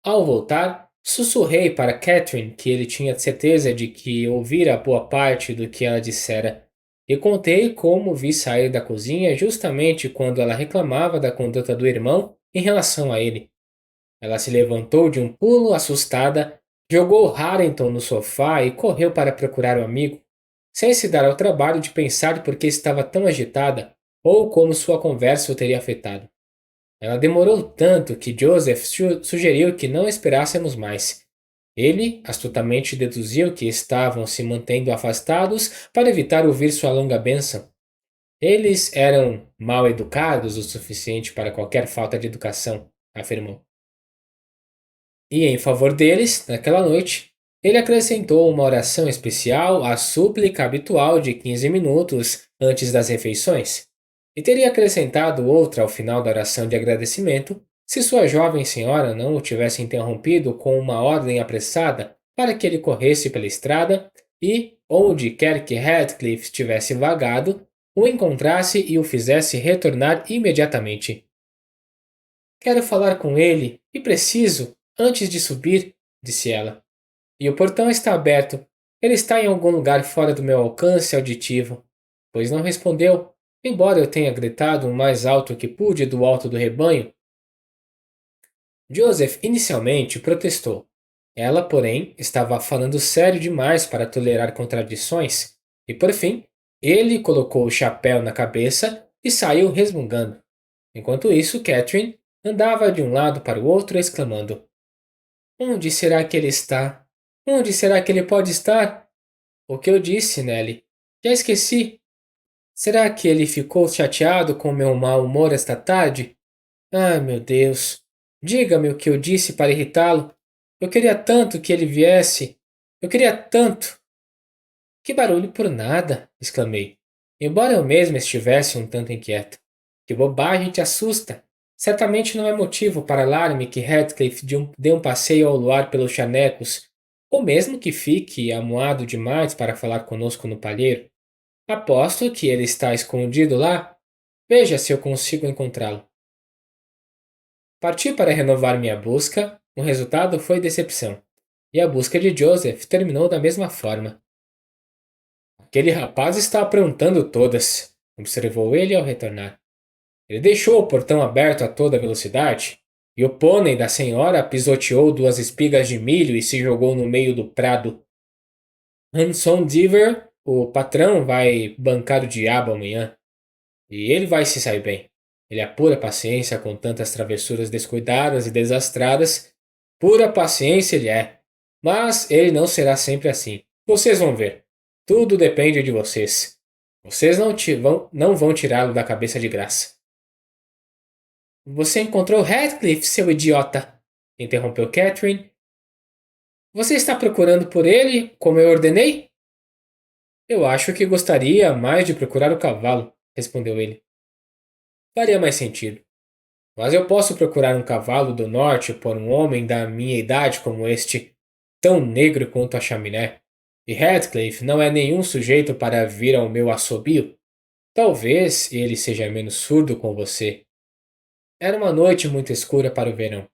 Ao voltar, sussurrei para Catherine que ele tinha certeza de que ouvira boa parte do que ela dissera, e contei como vi sair da cozinha justamente quando ela reclamava da conduta do irmão em relação a ele. Ela se levantou de um pulo assustada, jogou Harrington no sofá e correu para procurar o amigo, sem se dar ao trabalho de pensar por que estava tão agitada ou como sua conversa o teria afetado. Ela demorou tanto que Joseph sugeriu que não esperássemos mais. Ele astutamente deduziu que estavam se mantendo afastados para evitar ouvir sua longa bênção. Eles eram mal educados o suficiente para qualquer falta de educação, afirmou. E em favor deles, naquela noite, ele acrescentou uma oração especial à súplica habitual de 15 minutos antes das refeições, e teria acrescentado outra ao final da oração de agradecimento se sua jovem senhora não o tivesse interrompido com uma ordem apressada para que ele corresse pela estrada e, onde quer que Heathcliff tivesse vagado, o encontrasse e o fizesse retornar imediatamente. Quero falar com ele, e preciso, antes de subir, disse ela. E o portão está aberto. Ele está em algum lugar fora do meu alcance auditivo. Pois não respondeu, embora eu tenha gritado o mais alto que pude do alto do rebanho. Joseph inicialmente protestou. Ela, porém, estava falando sério demais para tolerar contradições, e por fim, ele colocou o chapéu na cabeça e saiu resmungando. Enquanto isso, Catherine andava de um lado para o outro, exclamando: Onde será que ele está? Onde será que ele pode estar? O que eu disse, Nelly? Já esqueci. Será que ele ficou chateado com meu mau humor esta tarde? Ai, meu Deus. Diga-me o que eu disse para irritá-lo. Eu queria tanto que ele viesse. Eu queria tanto. Que barulho por nada, exclamei, embora eu mesma estivesse um tanto inquieta. Que bobagem te assusta. Certamente não é motivo para alarme que Heathcliff dê um passeio ao luar pelos chanecos, ou mesmo que fique amuado demais para falar conosco no palheiro. Aposto que ele está escondido lá. Veja se eu consigo encontrá-lo. Parti para renovar minha busca, o resultado foi decepção, e a busca de Joseph terminou da mesma forma. Aquele rapaz está aprontando todas, observou ele ao retornar. Ele deixou o portão aberto a toda velocidade, e o pônei da senhora pisoteou 2 espigas de milho e se jogou no meio do prado. Hanson Deaver, o patrão, vai bancar o diabo amanhã, e ele vai se sair bem. Ele é pura paciência com tantas travessuras descuidadas e desastradas. Pura paciência ele é. Mas ele não será sempre assim. Vocês vão ver. Tudo depende de vocês. Vocês não vão tirá-lo da cabeça de graça. Você encontrou Heathcliff, seu idiota! Interrompeu Catherine. Você está procurando por ele, como eu ordenei? Eu acho que gostaria mais de procurar o cavalo, respondeu ele. Faria mais sentido. Mas eu posso procurar um cavalo do norte por um homem da minha idade como este, tão negro quanto a chaminé. E Heathcliff não é nenhum sujeito para vir ao meu assobio. Talvez ele seja menos surdo com você. Era uma noite muito escura para o verão.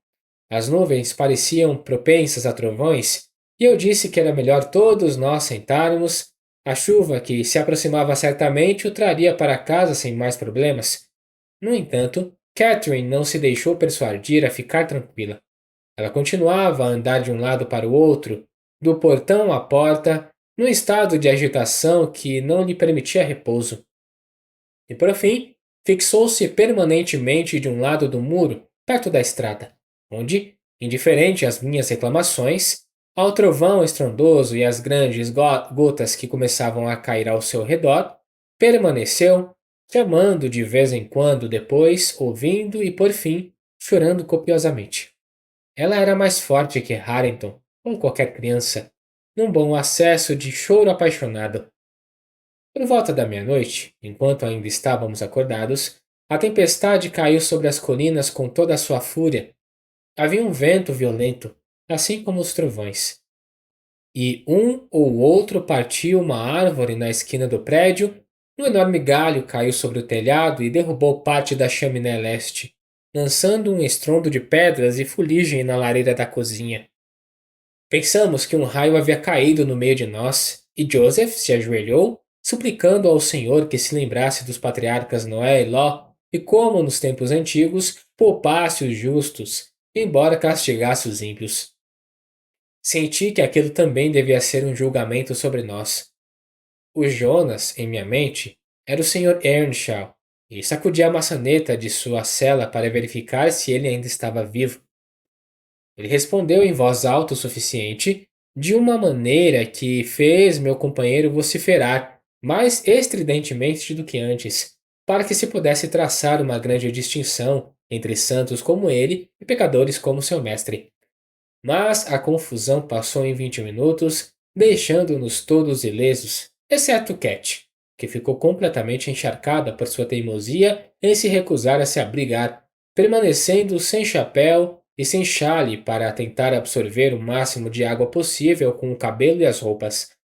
As nuvens pareciam propensas a trovões, e eu disse que era melhor todos nós sentarmos. A chuva, que se aproximava certamente, o traria para casa sem mais problemas. No entanto, Catherine não se deixou persuadir a ficar tranquila. Ela continuava a andar de um lado para o outro, do portão à porta, num estado de agitação que não lhe permitia repouso. E por fim, fixou-se permanentemente de um lado do muro, perto da estrada, onde, indiferente às minhas reclamações, ao trovão estrondoso e às grandes gotas que começavam a cair ao seu redor, permaneceu, chamando de vez em quando, depois ouvindo e, por fim, chorando copiosamente. Ela era mais forte que Harrington, ou qualquer criança, num bom acesso de choro apaixonado. Por volta da meia-noite, enquanto ainda estávamos acordados, a tempestade caiu sobre as colinas com toda a sua fúria. Havia um vento violento, assim como os trovões. E um ou outro partiu uma árvore na esquina do prédio, um enorme galho caiu sobre o telhado e derrubou parte da chaminé leste, lançando um estrondo de pedras e fuligem na lareira da cozinha. Pensamos que um raio havia caído no meio de nós, e Joseph se ajoelhou, suplicando ao Senhor que se lembrasse dos patriarcas Noé e Ló, e como nos tempos antigos, poupasse os justos, embora castigasse os ímpios. Senti que aquilo também devia ser um julgamento sobre nós. O Jonas, em minha mente, era o Sr. Earnshaw, e sacudi a maçaneta de sua cela para verificar se ele ainda estava vivo. Ele respondeu em voz alta o suficiente, de uma maneira que fez meu companheiro vociferar mais estridentemente do que antes, para que se pudesse traçar uma grande distinção entre santos como ele e pecadores como seu mestre. Mas a confusão passou em 20 minutos, deixando-nos todos ilesos, exceto Cat, que ficou completamente encharcada por sua teimosia em se recusar a se abrigar, permanecendo sem chapéu e se enxale para tentar absorver o máximo de água possível com o cabelo e as roupas.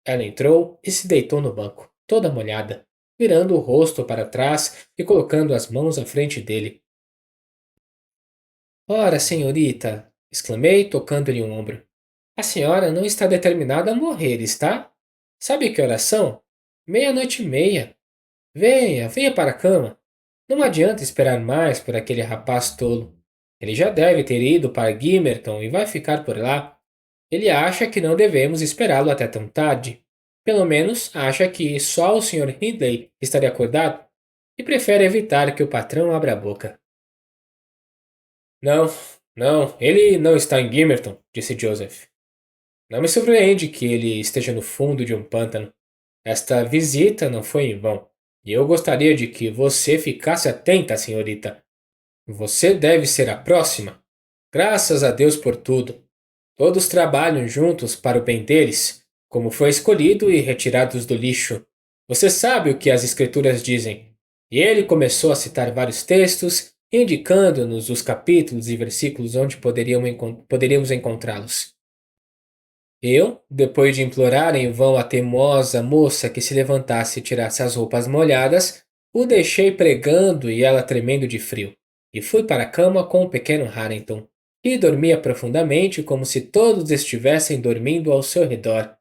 Ela entrou e se deitou no banco, toda molhada, virando o rosto para trás e colocando as mãos à frente dele. Ora, senhorita! Exclamei, tocando-lhe o ombro. A senhora não está determinada a morrer, está? Sabe que horas são? 00:30. Venha, venha para a cama. Não adianta esperar mais por aquele rapaz tolo. Ele já deve ter ido para Gimmerton e vai ficar por lá. Ele acha que não devemos esperá-lo até tão tarde. Pelo menos acha que só o Sr. Hindley estaria acordado e prefere evitar que o patrão abra a boca. Não, não, ele não está em Gimmerton, disse Joseph. Não me surpreende que ele esteja no fundo de um pântano. Esta visita não foi em vão, e eu gostaria de que você ficasse atenta, senhorita. Você deve ser a próxima. Graças a Deus por tudo. Todos trabalham juntos para o bem deles, como foi escolhido e retirados do lixo. Você sabe o que as Escrituras dizem. E ele começou a citar vários textos, indicando-nos os capítulos e versículos onde poderíamos encontrá-los. Eu, depois de implorar em vão a teimosa moça que se levantasse e tirasse as roupas molhadas, o deixei pregando e ela tremendo de frio, e fui para a cama com o pequeno Harrington, que dormia profundamente como se todos estivessem dormindo ao seu redor.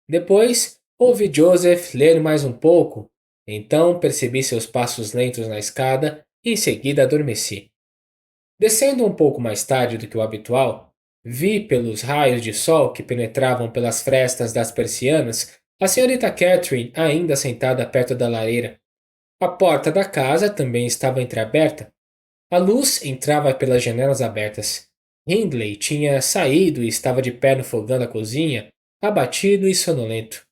Depois, ouvi Joseph ler mais um pouco, então percebi seus passos lentos na escada e em seguida adormeci. Descendo um pouco mais tarde do que o habitual, vi pelos raios de sol que penetravam pelas frestas das persianas a senhorita Catherine ainda sentada perto da lareira. A porta da casa também estava entreaberta. A luz entrava pelas janelas abertas. Hindley tinha saído e estava de pé no fogão da cozinha, abatido e sonolento.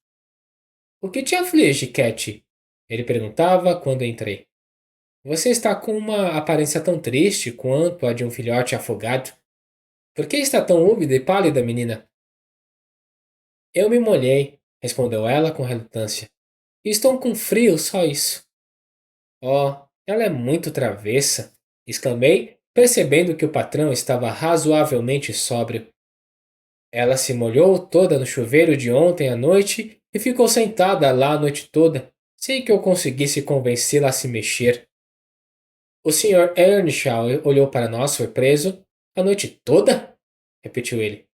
O que te aflige, Cat? Ele perguntava quando entrei. Você está com uma aparência tão triste quanto a de um filhote afogado. Por que está tão úmida e pálida, menina? Eu me molhei, respondeu ela com relutância. Estou com frio, só isso. Oh, ela é muito travessa, exclamei, percebendo que o patrão estava razoavelmente sóbrio. Ela se molhou toda no chuveiro de ontem à noite e ficou sentada lá a noite toda, sem que eu conseguisse convencê-la a se mexer. O Sr. Earnshaw olhou para nós surpreso. A noite toda? Repetiu ele.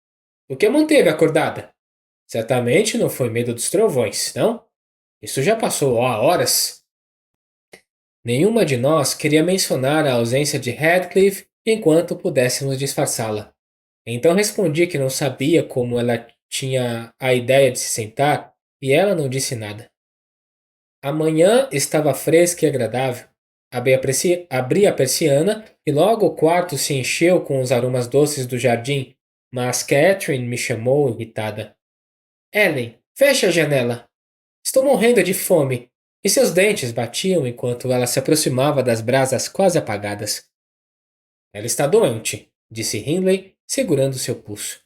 O que a manteve acordada? Certamente não foi medo dos trovões, não? Isso já passou há horas. Nenhuma de nós queria mencionar a ausência de Heathcliff enquanto pudéssemos disfarçá-la. Então respondi que não sabia como ela tinha a ideia de se sentar e ela não disse nada. A manhã estava fresca e agradável. Abri a persiana e logo o quarto se encheu com os aromas doces do jardim, mas Catherine me chamou irritada. Ellen, feche a janela. Estou morrendo de fome. E seus dentes batiam enquanto ela se aproximava das brasas quase apagadas. Ela está doente, disse Hindley, segurando seu pulso.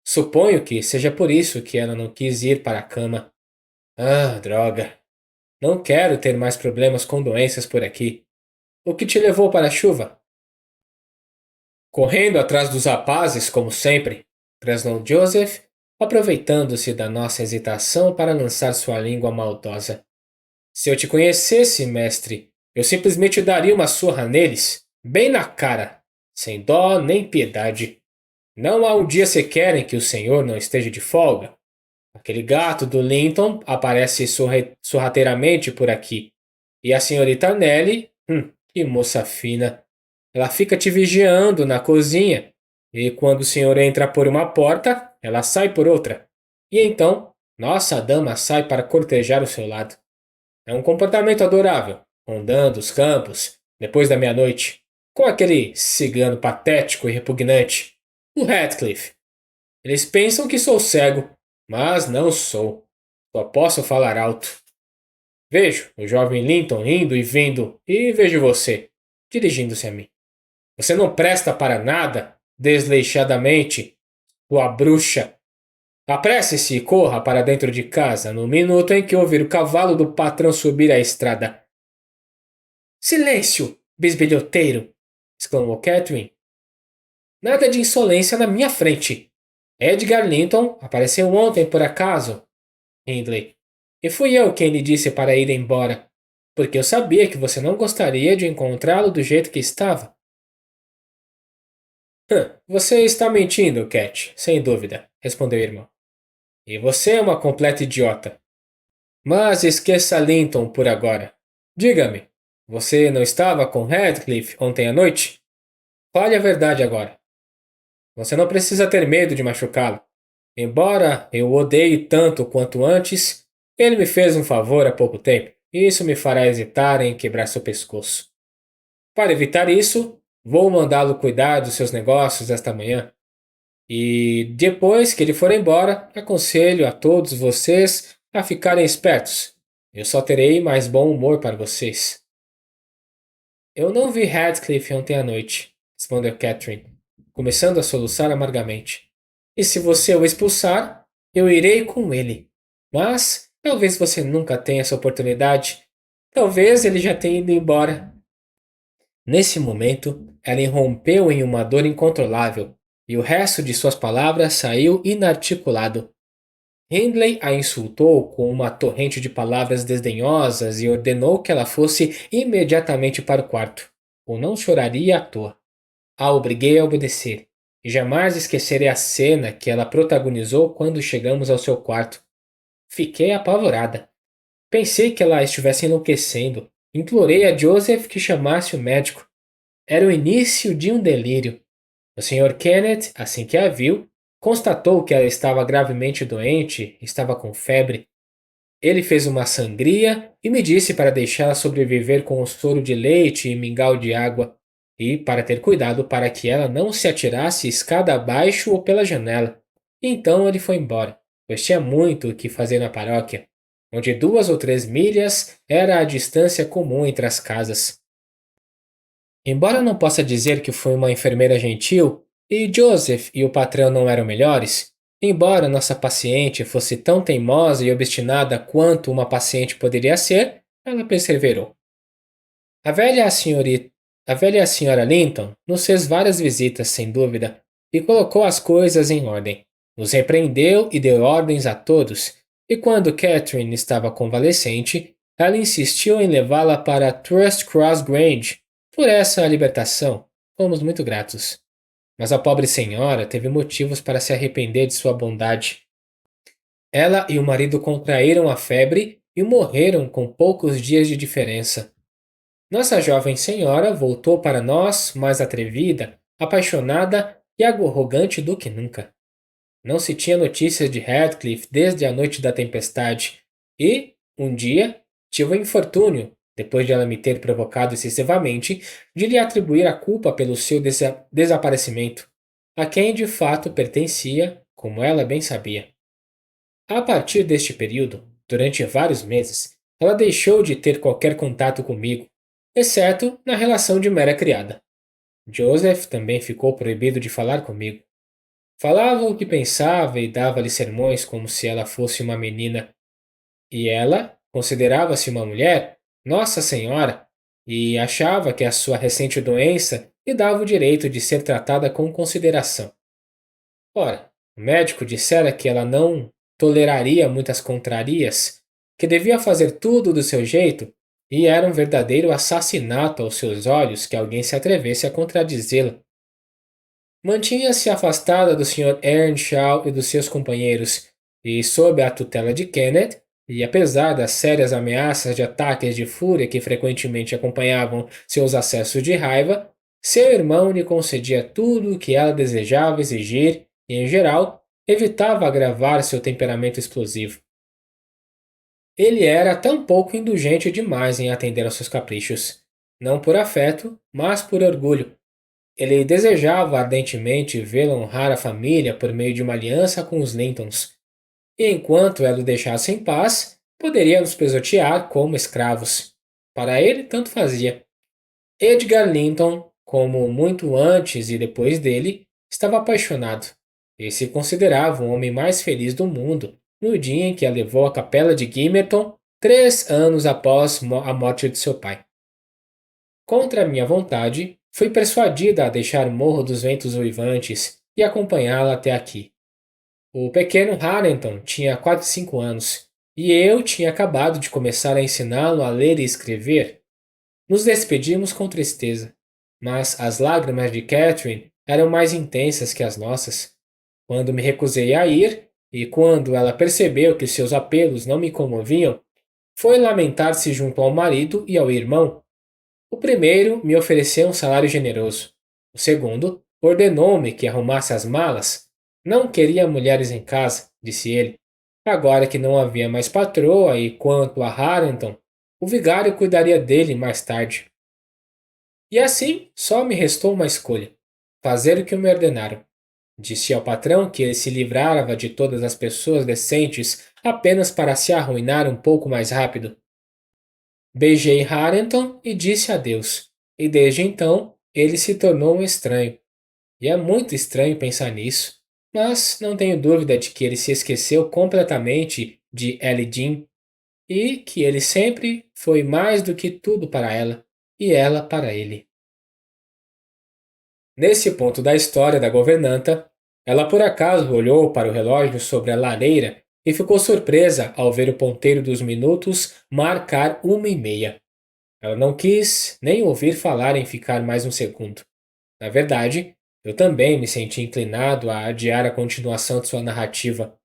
Suponho que seja por isso que ela não quis ir para a cama. Ah, droga. Não quero ter mais problemas com doenças por aqui. O que te levou para a chuva? Correndo atrás dos rapazes, como sempre, grasnou Joseph, aproveitando-se da nossa hesitação para lançar sua língua maldosa. Se eu te conhecesse, mestre, eu simplesmente daria uma surra neles, bem na cara, sem dó nem piedade. Não há um dia sequer em que o senhor não esteja de folga. Aquele gato do Linton aparece sorrateiramente por aqui. E a senhorita Nelly, que moça fina. Ela fica te vigiando na cozinha. E quando o senhor entra por uma porta, ela sai por outra. E então, nossa dama sai para cortejar o seu lado. É um comportamento adorável, rondando os campos, depois da meia-noite, com aquele cigano patético e repugnante, o Heathcliff. Eles pensam que sou cego, mas não sou. Só posso falar alto. Vejo o jovem Linton indo e vindo, e vejo você, dirigindo-se a mim. Você não presta para nada, desleixadamente, sua bruxa. Apresse-se e corra para dentro de casa no minuto em que ouvir o cavalo do patrão subir a estrada. Silêncio, bisbilhoteiro! Exclamou Catherine. Nada de insolência na minha frente. Edgar Linton apareceu ontem por acaso, Hindley. E fui eu quem lhe disse para ir embora, porque eu sabia que você não gostaria de encontrá-lo do jeito que estava. Você está mentindo, Cat, sem dúvida, respondeu o irmão. E você é uma completa idiota. Mas esqueça Linton por agora. Diga-me, você não estava com Radcliffe ontem à noite? Fale a verdade agora. Você não precisa ter medo de machucá-lo. Embora eu o odeie tanto quanto antes, ele me fez um favor há pouco tempo, e isso me fará hesitar em quebrar seu pescoço. Para evitar isso, vou mandá-lo cuidar dos seus negócios esta manhã. E depois que ele for embora, aconselho a todos vocês a ficarem espertos. Eu só terei mais bom humor para vocês. Eu não vi Radcliffe ontem à noite, respondeu Catherine, começando a soluçar amargamente. E se você o expulsar, eu irei com ele. Mas talvez você nunca tenha essa oportunidade. Talvez ele já tenha ido embora. Nesse momento, ela irrompeu em uma dor incontrolável, e o resto de suas palavras saiu inarticulado. Hindley a insultou com uma torrente de palavras desdenhosas e ordenou que ela fosse imediatamente para o quarto, ou não choraria à toa. A obriguei a obedecer, e jamais esquecerei a cena que ela protagonizou quando chegamos ao seu quarto. Fiquei apavorada. Pensei que ela estivesse enlouquecendo. Implorei a Joseph que chamasse o médico. Era o início de um delírio. O Sr. Kenneth, assim que a viu, constatou que ela estava gravemente doente, estava com febre. Ele fez uma sangria e me disse para deixá-la sobreviver com o soro de leite e mingau de água, e para ter cuidado para que ela não se atirasse escada abaixo ou pela janela. Então ele foi embora, pois tinha muito o que fazer na paróquia, onde 2 ou 3 milhas era a distância comum entre as casas. Embora não possa dizer que foi uma enfermeira gentil, e Joseph e o patrão não eram melhores, embora nossa paciente fosse tão teimosa e obstinada quanto uma paciente poderia ser, ela perseverou. A velha senhorita, a velha senhora Linton nos fez várias visitas, sem dúvida, e colocou as coisas em ordem. Nos repreendeu e deu ordens a todos, e quando Catherine estava convalescente, ela insistiu em levá-la para Trust Cross Grange. Por essa libertação, fomos muito gratos. Mas a pobre senhora teve motivos para se arrepender de sua bondade. Ela e o marido contraíram a febre e morreram com poucos dias de diferença. Nossa jovem senhora voltou para nós mais atrevida, apaixonada e arrogante do que nunca. Não se tinha notícias de Radcliffe desde a noite da tempestade, e, um dia, tive o infortúnio, depois de ela me ter provocado excessivamente, de lhe atribuir a culpa pelo seu desaparecimento, a quem de fato pertencia, como ela bem sabia. A partir deste período, durante vários meses, ela deixou de ter qualquer contato comigo, exceto na relação de mera criada. Joseph também ficou proibido de falar comigo. Falava o que pensava e dava-lhe sermões como se ela fosse uma menina. E ela considerava-se uma mulher, Nossa Senhora, e achava que a sua recente doença lhe dava o direito de ser tratada com consideração. Ora, o médico dissera que ela não toleraria muitas contrarias, que devia fazer tudo do seu jeito, e era um verdadeiro assassinato aos seus olhos que alguém se atrevesse a contradizê-la. Mantinha-se afastada do Sr. Earnshaw e dos seus companheiros, e sob a tutela de Kenneth, e apesar das sérias ameaças de ataques de fúria que frequentemente acompanhavam seus acessos de raiva, seu irmão lhe concedia tudo o que ela desejava exigir e, em geral, evitava agravar seu temperamento explosivo. Ele era tão pouco indulgente demais em atender aos seus caprichos, não por afeto, mas por orgulho. Ele desejava ardentemente vê-la honrar a família por meio de uma aliança com os Lintons, e enquanto ela o deixasse em paz, poderia nos pisotear como escravos. Para ele, tanto fazia. Edgar Linton, como muito antes e depois dele, estava apaixonado, e se considerava o homem mais feliz do mundo no dia em que a levou à capela de Gimmerton, 3 anos após a morte de seu pai. Contra minha vontade, Fui persuadida a deixar o Morro dos Ventos Uivantes e acompanhá-la até aqui. O pequeno Harrington tinha quase 5 anos, e eu tinha acabado de começar a ensiná-lo a ler e escrever. Nos despedimos com tristeza, mas as lágrimas de Catherine eram mais intensas que as nossas. Quando me recusei a ir, e quando ela percebeu que seus apelos não me comoviam, foi lamentar-se junto ao marido e ao irmão. O primeiro me ofereceu um salário generoso. O segundo ordenou-me que arrumasse as malas. Não queria mulheres em casa, disse ele. Agora que não havia mais patroa e quanto a Harrington, o vigário cuidaria dele mais tarde. E assim só me restou uma escolha: fazer o que me ordenaram. Disse ao patrão que ele se livrava de todas as pessoas decentes apenas para se arruinar um pouco mais rápido. Beijei Harrington e disse adeus, e desde então ele se tornou um estranho. E é muito estranho pensar nisso, mas não tenho dúvida de que ele se esqueceu completamente de Ellie Jean e que ele sempre foi mais do que tudo para ela e ela para ele. Nesse ponto da história da governanta, ela por acaso olhou para o relógio sobre a lareira e ficou surpresa ao ver o ponteiro dos minutos marcar 1:30. Ela não quis nem ouvir falar em ficar mais um segundo. Na verdade, eu também me senti inclinado a adiar a continuação de sua narrativa.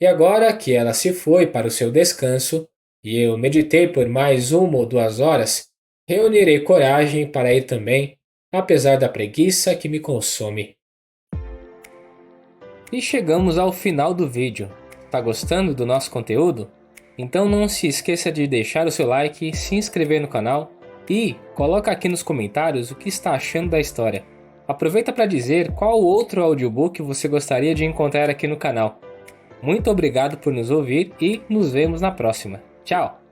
E agora que ela se foi para o seu descanso, e eu meditei por mais 1 ou 2 horas, reunirei coragem para ir também, apesar da preguiça que me consome. E chegamos ao final do vídeo. Tá gostando do nosso conteúdo? Então não se esqueça de deixar o seu like, se inscrever no canal e coloca aqui nos comentários o que está achando da história. Aproveita para dizer qual outro audiobook você gostaria de encontrar aqui no canal. Muito obrigado por nos ouvir e nos vemos na próxima. Tchau!